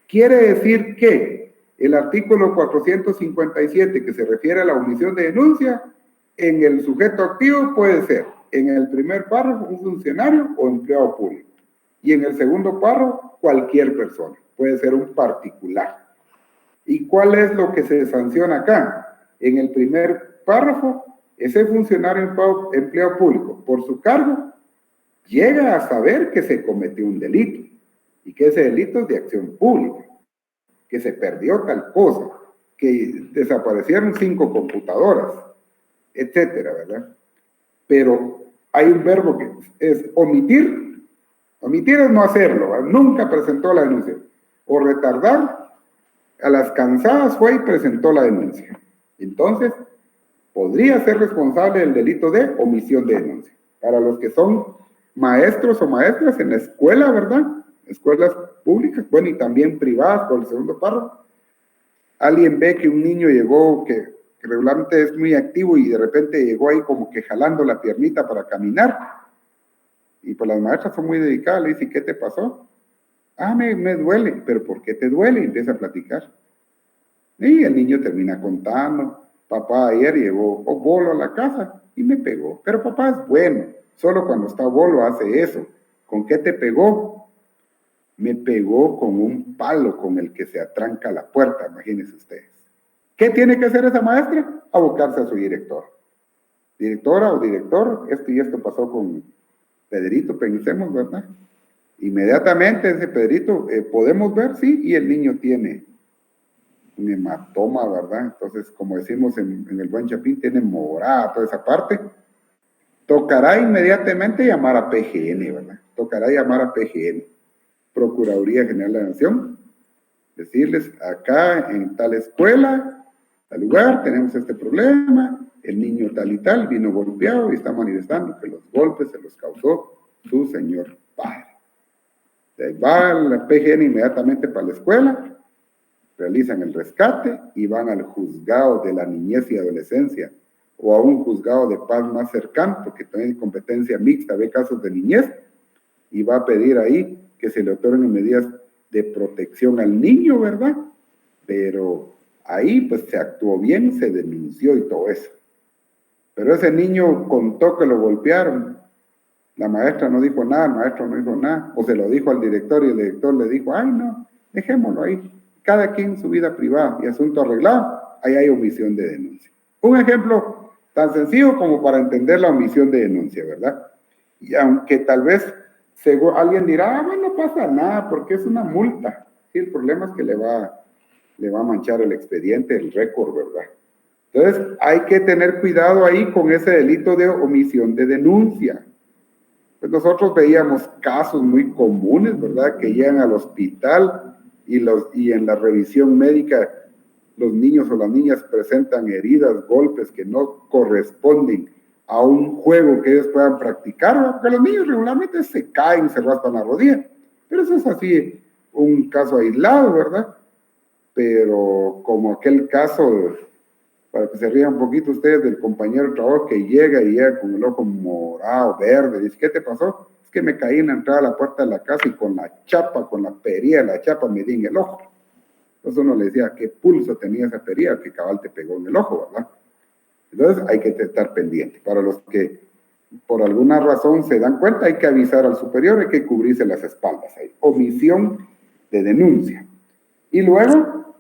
Quiere decir que el artículo 457, que se refiere a la omisión de denuncia, en el sujeto activo puede ser, en el primer párrafo, un funcionario o empleado público. Y en el segundo párrafo, cualquier persona. Puede ser un particular. ¿Y cuál es lo que se sanciona acá? En el primer párrafo, ese funcionario empleado público, por su cargo, llega a saber que se cometió un delito y que ese delito es de acción pública, que se perdió tal cosa, que desaparecieron 5 computadoras, etcétera, ¿verdad? Pero hay un verbo que es omitir. Omitir es no hacerlo, ¿verdad? Nunca presentó la denuncia. O retardar, a las cansadas fue y presentó la denuncia. Entonces, podría ser responsable del delito de omisión de denuncia. Para los que son maestros o maestras en la escuela, ¿verdad? Escuelas públicas, bueno, y también privadas, por el segundo párrafo. Alguien ve que un niño llegó, que regularmente es muy activo y de repente llegó ahí como que jalando la piernita para caminar. Y pues las maestras son muy dedicadas, le dicen, ¿qué te pasó? Ah, me duele. ¿Pero por qué te duele? Y empieza a platicar. Y el niño termina contando, papá ayer llevó bolo a la casa y me pegó. Pero papá es bueno, solo cuando está bolo hace eso. ¿Con qué te pegó? Me pegó con un palo con el que se atranca la puerta, imagínense ustedes. ¿Qué tiene que hacer esa maestra? Abocarse a su director. Directora o director, esto y esto pasó con Pedrito, pensemos, ¿verdad? Inmediatamente ese Pedrito, podemos ver, sí, y el niño tiene un hematoma, ¿verdad? Entonces, como decimos en el buen Chapín, tiene morada toda esa parte. Tocará inmediatamente llamar a PGN, ¿verdad? Tocará llamar a PGN, Procuraduría General de la Nación, decirles, acá en tal escuela, tal lugar, tenemos este problema, el niño tal y tal vino golpeado y está manifestando que los golpes se los causó su señor padre. Va la PGN inmediatamente para la escuela, realizan el rescate y van al juzgado de la niñez y adolescencia o a un juzgado de paz más cercano, porque también hay competencia mixta, ve casos de niñez, y va a pedir ahí que se le otorguen medidas de protección al niño, ¿verdad? pero ahí pues se actuó bien, se denunció y todo eso. Pero ese niño contó que lo golpearon. La maestra no dijo nada, el maestro no dijo nada, o se lo dijo al director y el director le dijo, ay no, dejémoslo ahí. Cada quien su vida privada y asunto arreglado, ahí hay omisión de denuncia. Un ejemplo tan sencillo como para entender la omisión de denuncia, ¿verdad? Y aunque tal vez alguien dirá, bueno, no pasa nada porque es una multa. Sí, el problema es que le va a manchar el expediente, el récord, ¿verdad? Entonces, hay que tener cuidado ahí con ese delito de omisión de denuncia. Pues nosotros veíamos casos muy comunes, ¿verdad? Que llegan al hospital y en la revisión médica los niños o las niñas presentan heridas, golpes que no corresponden a un juego que ellos puedan practicar, ¿verdad? Porque los niños regularmente se caen, se raspan la rodilla. Pero eso es así, un caso aislado, ¿verdad? Pero como aquel caso, para que se rían un poquito ustedes, del compañero de trabajo que llega con el ojo morado, verde, dice, ¿qué te pasó? Es que me caí en la entrada a la puerta de la casa y con la chapa, con la perilla de la chapa me di en el ojo. Entonces uno le decía, ¿qué pulso tenía esa perilla? Que cabal te pegó en el ojo, ¿verdad? Entonces hay que estar pendiente. Para los que por alguna razón se dan cuenta, hay que avisar al superior, hay que cubrirse las espaldas. Hay omisión de denuncia. Y luego,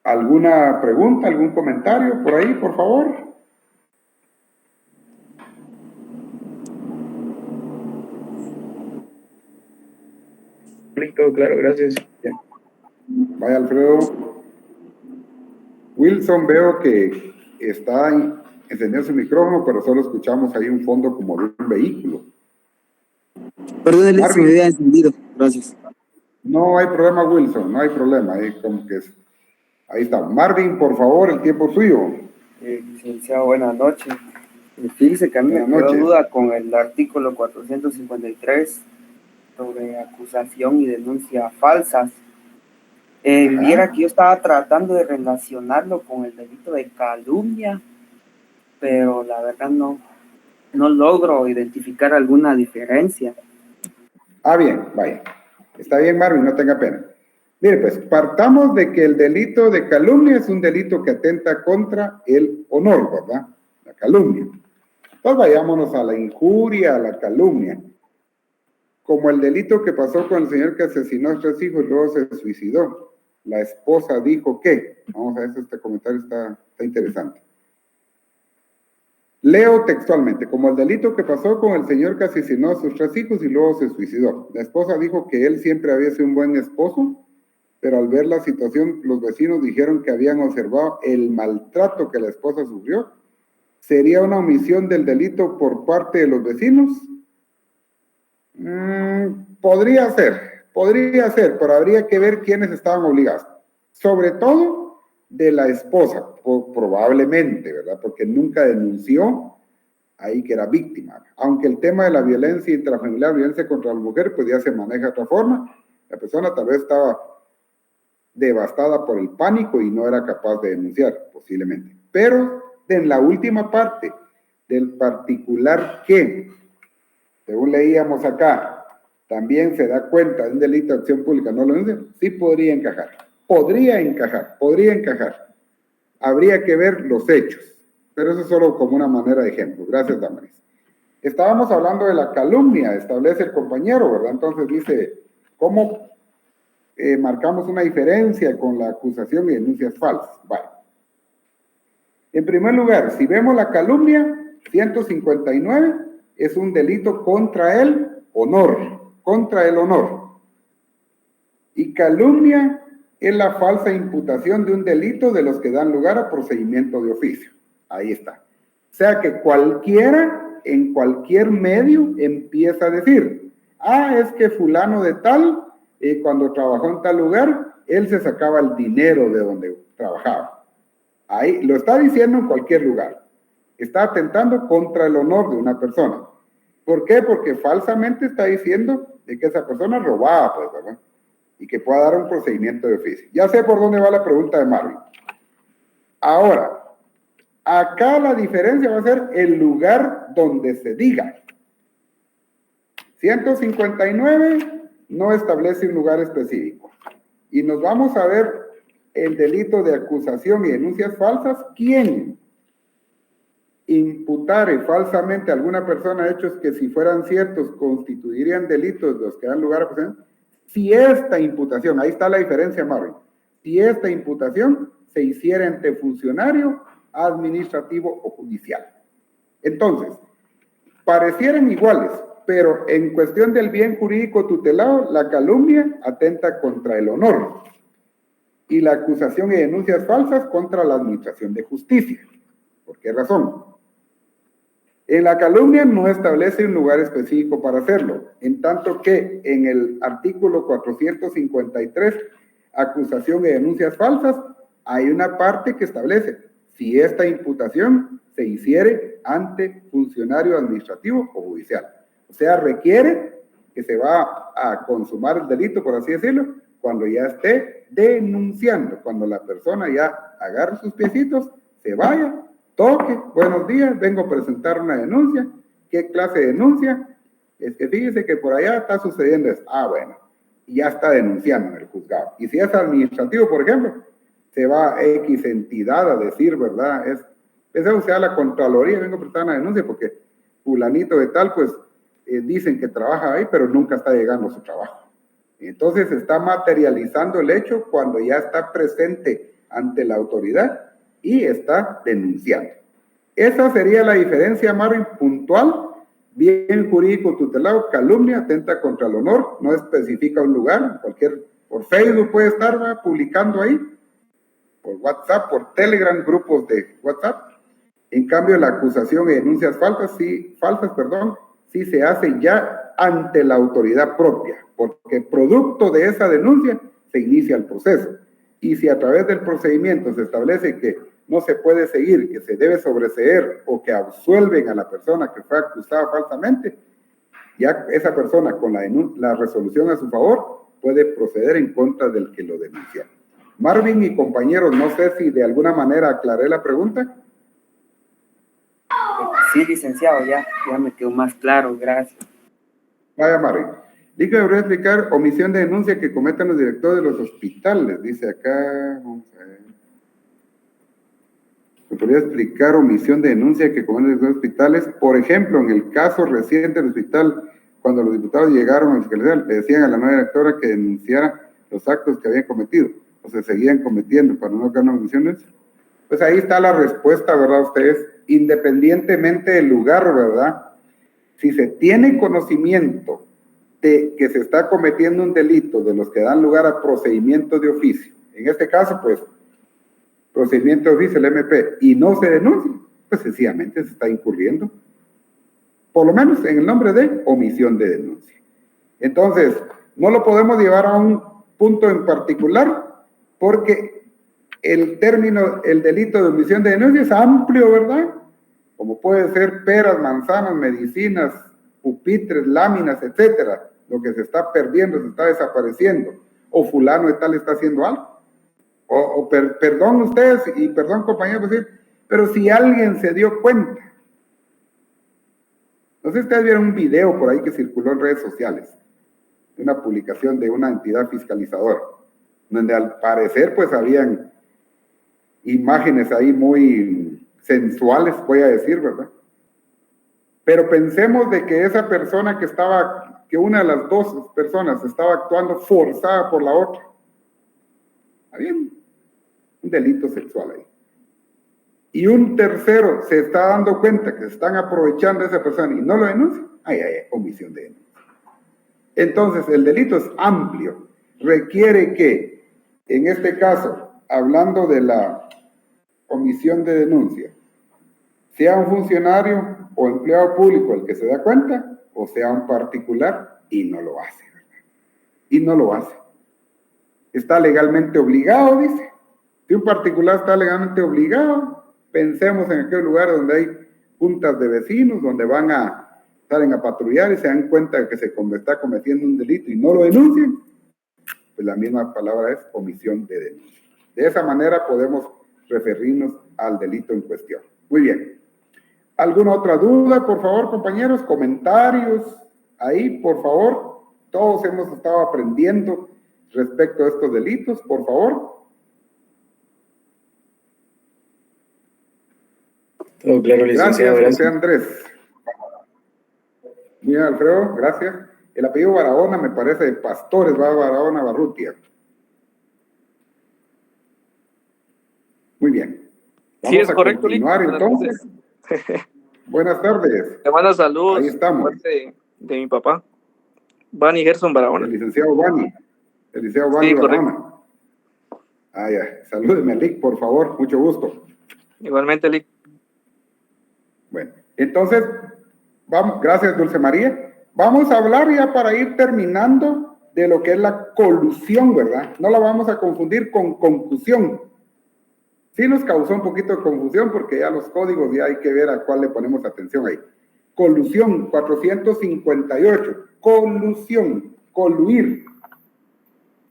¿alguna pregunta, algún comentario por ahí, por favor? Listo, claro, gracias. Bien. Vaya, Alfredo. Wilson, veo que está encendiendo su micrófono, pero solo escuchamos ahí un fondo como de un vehículo. Perdón, se me había encendido. Gracias. No hay problema, Wilson, no hay problema. Ahí está. Marvin, por favor, el tiempo es suyo. Licenciado, buenas noches. Fíjese que a mí me quedó duda con el artículo 453 sobre acusación y denuncia falsas. Viera que yo estaba tratando de relacionarlo con el delito de calumnia, pero la verdad no logro identificar alguna diferencia. Bien, vaya. Está bien, Marvin, no tenga pena. Mire, pues, partamos de que el delito de calumnia es un delito que atenta contra el honor, ¿verdad? La calumnia. Entonces vayámonos a la injuria, a la calumnia. Como el delito que pasó con el señor que asesinó a 3 hijos y luego se suicidó. La esposa dijo que, vamos a ver si este comentario está interesante. Leo textualmente, como el delito que pasó con el señor que asesinó a sus 3 hijos y luego se suicidó. La esposa dijo que él siempre había sido un buen esposo, pero al ver la situación, los vecinos dijeron que habían observado el maltrato que la esposa sufrió. ¿Sería una omisión del delito por parte de los vecinos? Podría ser, pero habría que ver quiénes estaban obligados. Sobre todo de la esposa, probablemente, ¿verdad? Porque nunca denunció ahí que era víctima. Aunque el tema de la violencia intrafamiliar, violencia contra la mujer, pues ya se maneja de otra forma. La persona tal vez estaba devastada por el pánico y no era capaz de denunciar, posiblemente. Pero en la última parte del particular que, según leíamos acá, también se da cuenta de un delito de acción pública, no lo denuncia, sí podría encajar. Podría encajar. Habría que ver los hechos, pero eso es solo como una manera de ejemplo. Gracias, Damaris. Estábamos hablando de la calumnia, establece el compañero, ¿verdad? Entonces dice, ¿cómo marcamos una diferencia con la acusación y denuncias falsas? Vale. En primer lugar, si vemos la calumnia, 159 es un delito contra el honor. Y calumnia es la falsa imputación de un delito de los que dan lugar a procedimiento de oficio. Ahí está. O sea que cualquiera, en cualquier medio, empieza a decir, es que fulano de tal, cuando trabajó en tal lugar, él se sacaba el dinero de donde trabajaba. Ahí lo está diciendo en cualquier lugar. Está atentando contra el honor de una persona. ¿Por qué? Porque falsamente está diciendo de que esa persona robaba, pues, ¿verdad? Y que pueda dar un procedimiento de oficio. Ya sé por dónde va la pregunta de Marvin. Ahora, acá la diferencia va a ser el lugar donde se diga. 159 no establece un lugar específico. Y nos vamos a ver el delito de acusación y denuncias falsas. ¿Quién imputare falsamente a alguna persona hechos que, si fueran ciertos, constituirían delitos los que dan lugar a acusación? Si esta imputación, ahí está la diferencia, Marvin, si esta imputación se hiciera ante funcionario administrativo o judicial. Entonces, parecieran iguales, pero en cuestión del bien jurídico tutelado, la calumnia atenta contra el honor y la acusación y denuncias falsas contra la administración de justicia. ¿Por qué razón? En la calumnia no establece un lugar específico para hacerlo, en tanto que en el artículo 453, acusación y denuncias falsas, hay una parte que establece si esta imputación se hiciere ante funcionario administrativo o judicial. O sea, requiere que se va a consumar el delito, por así decirlo, cuando ya esté denunciando, cuando la persona ya agarre sus piecitos, se vaya, toque, buenos días, vengo a presentar una denuncia. ¿Qué clase de denuncia? Es que fíjese que por allá está sucediendo esto. Ah, bueno, y ya está denunciando en el juzgado. Y si es administrativo, por ejemplo, se va a X entidad a decir, ¿verdad? Esa sea la Contraloría, vengo a presentar una denuncia porque fulanito de tal, pues, dicen que trabaja ahí, pero nunca está llegando a su trabajo. Entonces se está materializando el hecho cuando ya está presente ante la autoridad y está denunciando. Esa sería la diferencia, Marvin, puntual. Bien jurídico tutelado, calumnia, atenta contra el honor, no especifica un lugar, por Facebook puede estar, ¿verdad?, publicando ahí, por WhatsApp, por Telegram, grupos de WhatsApp. En cambio, la acusación y denuncias falsas, sí se hace ya ante la autoridad propia, porque producto de esa denuncia se inicia el proceso. Y si a través del procedimiento se establece que no se puede seguir, que se debe sobreseer o que absuelven a la persona que fue acusada falsamente, ya esa persona con la resolución a su favor puede proceder en contra del que lo denunció. Marvin y compañeros, no sé si de alguna manera aclaré la pregunta. Sí, licenciado, ya me quedó más claro, gracias. Vaya, Marvin. Diga, debería explicar omisión de denuncia que cometen los directores de los hospitales. Dice acá, vamos a ver. ¿Me podría explicar omisión de denuncia que cometen los hospitales? Por ejemplo, en el caso reciente del hospital, cuando los diputados llegaron a la fiscalía, le decían a la nueva directora que denunciara los actos que habían cometido, o se seguían cometiendo para no ganar omisiones. Pues ahí está la respuesta, ¿verdad? Ustedes, independientemente del lugar, ¿verdad? Si se tiene conocimiento de que se está cometiendo un delito de los que dan lugar a procedimientos de oficio, en este caso, pues, procedimiento de oficio, el MP, y no se denuncia, pues sencillamente se está incurriendo, por lo menos en el nombre de omisión de denuncia. Entonces, no lo podemos llevar a un punto en particular, porque el término, el delito de omisión de denuncia es amplio, ¿verdad? Como puede ser peras, manzanas, medicinas, pupitres, láminas, etcétera. Lo que se está perdiendo, se está desapareciendo, o fulano de tal está haciendo algo. Perdón ustedes y perdón compañeros, pero si alguien se dio cuenta, no sé si ustedes vieron un video por ahí que circuló en redes sociales, de una publicación de una entidad fiscalizadora, donde al parecer pues habían imágenes ahí muy sensuales, voy a decir, ¿verdad? Pero pensemos de que esa persona que una de las dos personas estaba actuando forzada por la otra. Había un delito sexual ahí. Y un tercero se está dando cuenta que se están aprovechando de esa persona y no lo denuncia. Ay, omisión de denuncia. Entonces, el delito es amplio. Requiere que, en este caso, hablando de la omisión de denuncia, sea un funcionario o empleado público el que se da cuenta, o sea un particular y no lo hace, ¿verdad? Y no lo hace. Está legalmente obligado, dice. Si un particular está legalmente obligado, pensemos en aquel lugar donde hay juntas de vecinos, donde van a salen a patrullar y se dan cuenta de que se está cometiendo un delito y no lo denuncian, pues la misma palabra es omisión de denuncia. De esa manera podemos referirnos al delito en cuestión. Muy bien. ¿Alguna otra duda, por favor, compañeros? Comentarios ahí, por favor. Todos hemos estado aprendiendo respecto a estos delitos, por favor. Todo claro, licenciado. Gracias, José Andrés. Bien, Alfredo, gracias. El apellido Barahona me parece de Pastores, va Barahona Barrutia. Muy bien. Sí, es correcto, continuar entonces. Buenas tardes. Te mando saludos. Ahí estamos. De mi papá, Bani Gerson Barahona. El licenciado Bani. El licenciado Bani Barahona. Ah, ya. Salúdeme, Lick, por favor. Mucho gusto. Igualmente, Lick. Bueno, entonces, vamos, gracias, Dulce María. Vamos a hablar ya para ir terminando de lo que es la colusión, ¿verdad? No la vamos a confundir con concusión. Sí nos causó un poquito de confusión porque ya los códigos ya hay que ver a cuál le ponemos atención ahí. Colusión, 458. Colusión, coluir.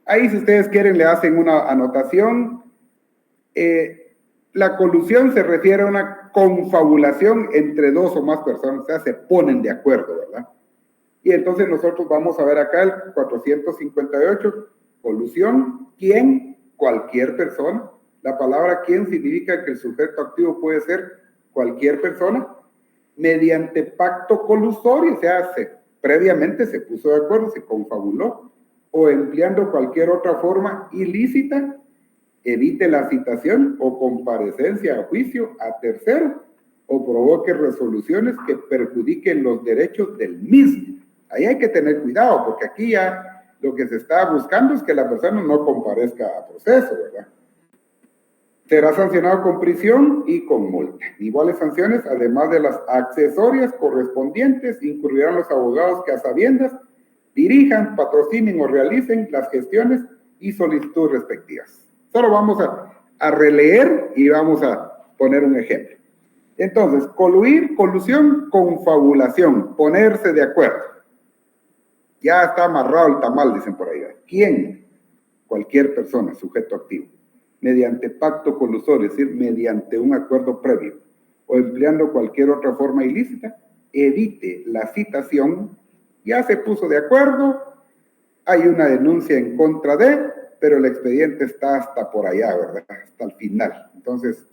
Ahí, si ustedes quieren, le hacen una anotación. La colusión se refiere a una confabulación entre dos o más personas, o sea, se ponen de acuerdo, ¿verdad? Y entonces nosotros vamos a ver acá el 458, colusión, ¿quién? Cualquier persona. La palabra quién significa que el sujeto activo puede ser cualquier persona, mediante pacto colusorio, o sea, previamente se puso de acuerdo, se confabuló, o empleando cualquier otra forma ilícita, evite la citación o comparecencia a juicio a tercero, o provoque resoluciones que perjudiquen los derechos del mismo. Ahí hay que tener cuidado, porque aquí ya lo que se está buscando es que la persona no comparezca a proceso, ¿verdad? Será sancionado con prisión y con multa. Iguales sanciones, además de las accesorias correspondientes, incurrirán los abogados que a sabiendas dirijan, patrocinen o realicen las gestiones y solicitudes respectivas. Solo vamos a releer y vamos a poner un ejemplo. Entonces, coluir, colusión, confabulación, ponerse de acuerdo. Ya está amarrado el tamal, dicen por ahí. ¿Quién? Cualquier persona, sujeto activo. Mediante pacto colusorio, es decir, mediante un acuerdo previo, o empleando cualquier otra forma ilícita, evite la citación, ya se puso de acuerdo, hay una denuncia en contra de, pero el expediente está hasta por allá, ¿verdad? Hasta el final. Entonces,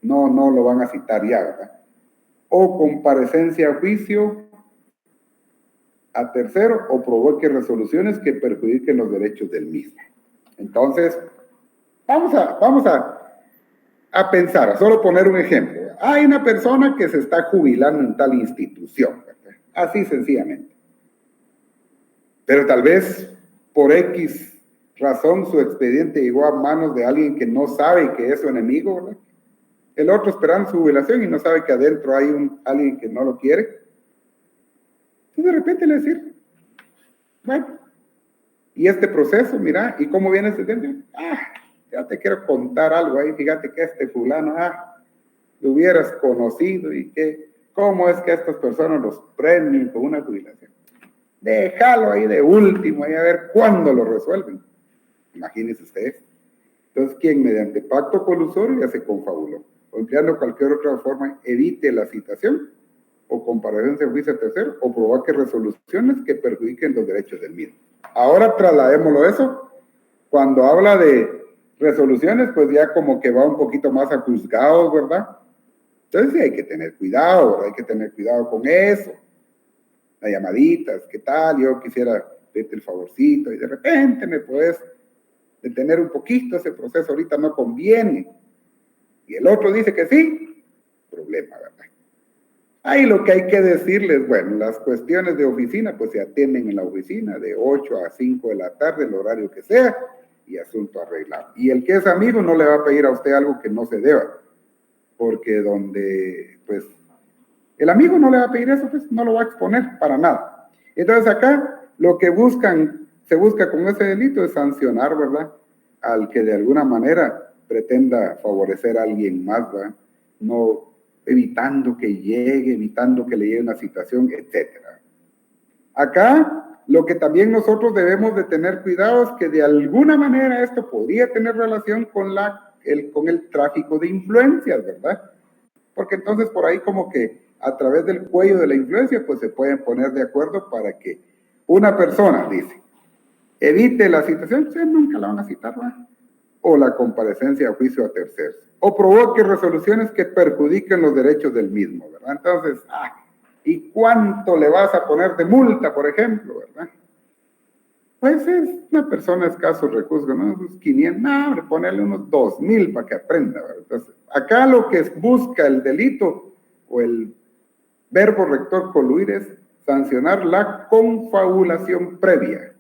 no lo van a citar ya, ¿verdad? O comparecencia a juicio a tercero, o provoque resoluciones que perjudiquen los derechos del mismo. Entonces, vamos a pensar, a solo poner un ejemplo. Hay una persona que se está jubilando en tal institución, ¿verdad? Así sencillamente. Pero tal vez por X razón su expediente llegó a manos de alguien que no sabe que es su enemigo, ¿verdad? El otro esperando su jubilación y no sabe que adentro hay alguien que no lo quiere. Entonces de repente le decir, bueno, y este proceso, mira, ¿y cómo viene este tema? Ya te quiero contar algo ahí, fíjate que este fulano, lo hubieras conocido y que, ¿cómo es que a estas personas los premian con una jubilación? Déjalo ahí de último, ahí a ver cuándo lo resuelven. Imagínense ustedes. Entonces, quien mediante pacto colusorio ya se confabuló, o empleando cualquier otra forma, evite la citación o comparecencia a juicio tercero, o provoque resoluciones que perjudiquen los derechos del mismo. Ahora trasladémoslo eso. Cuando habla de resoluciones, pues ya como que va un poquito más a juzgados, ¿verdad? Entonces sí hay que tener cuidado, ¿verdad? Hay que tener cuidado con eso. Las llamaditas, ¿qué tal? Yo quisiera pedirte el favorcito y de repente me puedes detener un poquito, ese proceso ahorita no conviene. Y el otro dice que sí, problema, ¿verdad? Ahí lo que hay que decirles, bueno, las cuestiones de oficina pues se atienden en la oficina de 8 a 5 de la tarde, el horario que sea, y asunto arreglado. Y el que es amigo no le va a pedir a usted algo que no se deba, porque donde, pues, el amigo no le va a pedir eso, pues no lo va a exponer para nada. Entonces acá lo que se busca con ese delito es sancionar, ¿verdad? Al que de alguna manera pretenda favorecer a alguien más, ¿verdad? No evitando que llegue, evitando que le llegue una citación, etcétera. Acá, lo que también nosotros debemos de tener cuidado es que de alguna manera esto podría tener relación con el tráfico de influencias, ¿verdad? Porque entonces por ahí como que a través del cuello de la influencia, pues se pueden poner de acuerdo para que una persona, dice, evite la citación, ustedes nunca la van a citar, ¿verdad? O la comparecencia a juicio a terceros, o provoque resoluciones que perjudiquen los derechos del mismo, ¿verdad? Entonces, ¿y cuánto le vas a poner de multa, por ejemplo, verdad? Pues es una persona de escasos recursos, ¿no? Unos 500, no, hombre, ponerle unos 2,000 para que aprenda, ¿verdad? Entonces, acá lo que busca el delito o el verbo rector coluir es sancionar la confabulación previa,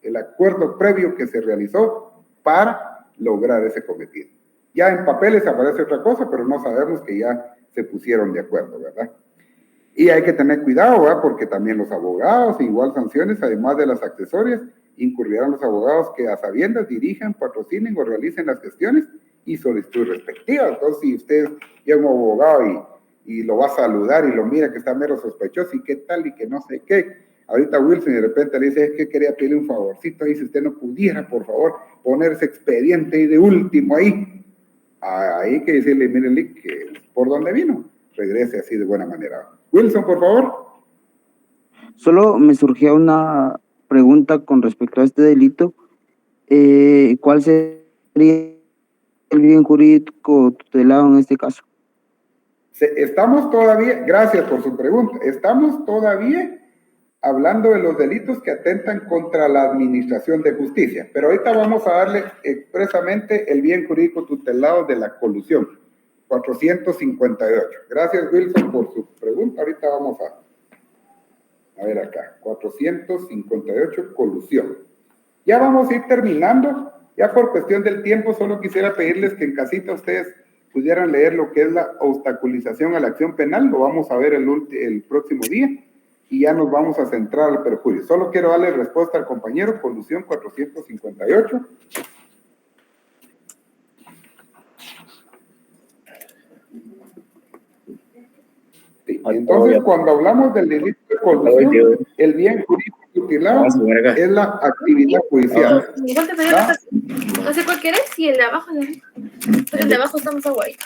el acuerdo previo que se realizó para lograr ese cometido. Ya en papeles aparece otra cosa, pero no sabemos que ya se pusieron de acuerdo, ¿verdad? Y hay que tener cuidado, ¿verdad? Porque también los abogados, igual sanciones, además de las accesorias, incurrirán los abogados que a sabiendas dirijan, patrocinen o realicen las gestiones y solicitudes respectivas. Entonces, si usted llega un abogado y lo va a saludar y lo mira que está mero sospechoso y qué tal y que no sé qué, ahorita Wilson de repente le dice, es que quería pedirle un favorcito ahí, si usted no pudiera, por favor, poner ese expediente ahí de último ahí. Ahí hay que decirle, mire, Lick, que por dónde vino, regrese así de buena manera. Wilson, por favor. Solo me surgía una pregunta con respecto a este delito. ¿Cuál sería el bien jurídico tutelado en este caso? Estamos todavía, gracias por su pregunta, estamos todavía hablando de los delitos que atentan contra la administración de justicia, pero ahorita vamos a darle expresamente el bien jurídico tutelado de la colusión, 458. Gracias, Wilson, por su pregunta. Ahorita vamos a ver acá, 458, colusión. Ya vamos a ir terminando, ya por cuestión del tiempo, solo quisiera pedirles que en casita ustedes pudieran leer lo que es la obstaculización a la acción penal, lo vamos a ver el próximo día, y ya nos vamos a centrar al perjuicio. Solo quiero darle respuesta al compañero, colusión 458. Sí, entonces, cuando hablamos del delito de colusión, el bien jurídico tutelado es la actividad judicial. No sé cuál querés, y el de abajo, pero el de abajo está más aguadito.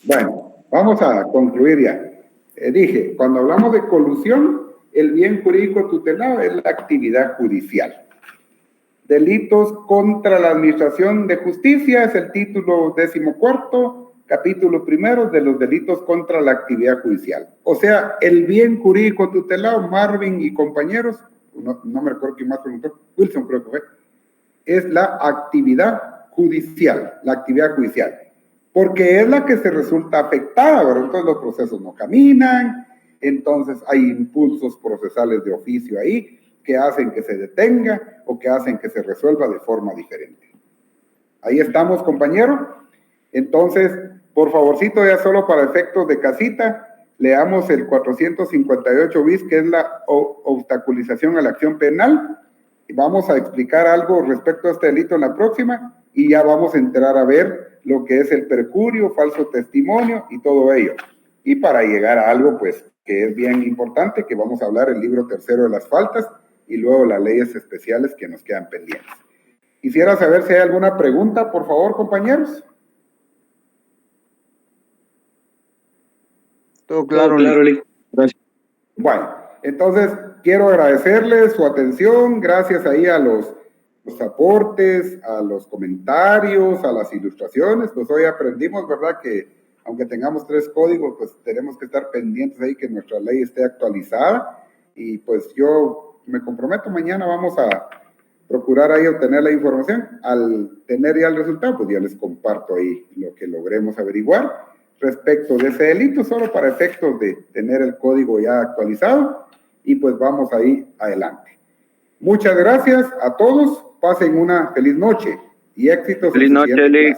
Bueno, vamos a concluir ya. Dije, cuando hablamos de colusión, el bien jurídico tutelado es la actividad judicial. Delitos contra la administración de justicia es el título 14, capítulo 1 de los delitos contra la actividad judicial. O sea, el bien jurídico tutelado, Marvin y compañeros, no me recuerdo quién más preguntó, Wilson creo que fue, es la actividad judicial, porque es la que se resulta afectada, ¿verdad? Entonces los procesos no caminan, entonces hay impulsos procesales de oficio ahí que hacen que se detenga o que hacen que se resuelva de forma diferente. Ahí estamos, compañero. Entonces, por favorcito, ya solo para efectos de casita, leamos el 458 bis, que es la obstaculización a la acción penal. Vamos a explicar algo respecto a este delito en la próxima y ya vamos a entrar a ver lo que es el perjurio, falso testimonio y todo ello. Y para llegar a algo, pues, que es bien importante, que vamos a hablar el libro 3 de las faltas y luego las leyes especiales que nos quedan pendientes. Quisiera saber si hay alguna pregunta, por favor, compañeros. Todo claro, Lick. Gracias. Bueno, entonces quiero agradecerles su atención, gracias ahí a los aportes, a los comentarios, a las ilustraciones. Pues hoy aprendimos, ¿verdad?, que aunque tengamos 3 códigos, pues tenemos que estar pendientes ahí que nuestra ley esté actualizada. Y pues yo me comprometo, mañana vamos a procurar ahí obtener la información. Al tener ya el resultado, pues ya les comparto ahí lo que logremos averiguar respecto de ese delito, solo para efectos de tener el código ya actualizado, y pues vamos ahí adelante. Muchas gracias a todos, pasen una feliz noche y éxitos. Feliz noche, Lick.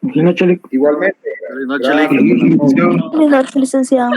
Feliz noche, Lick. Igualmente. Feliz noche, Lick. Feliz noche, licenciado.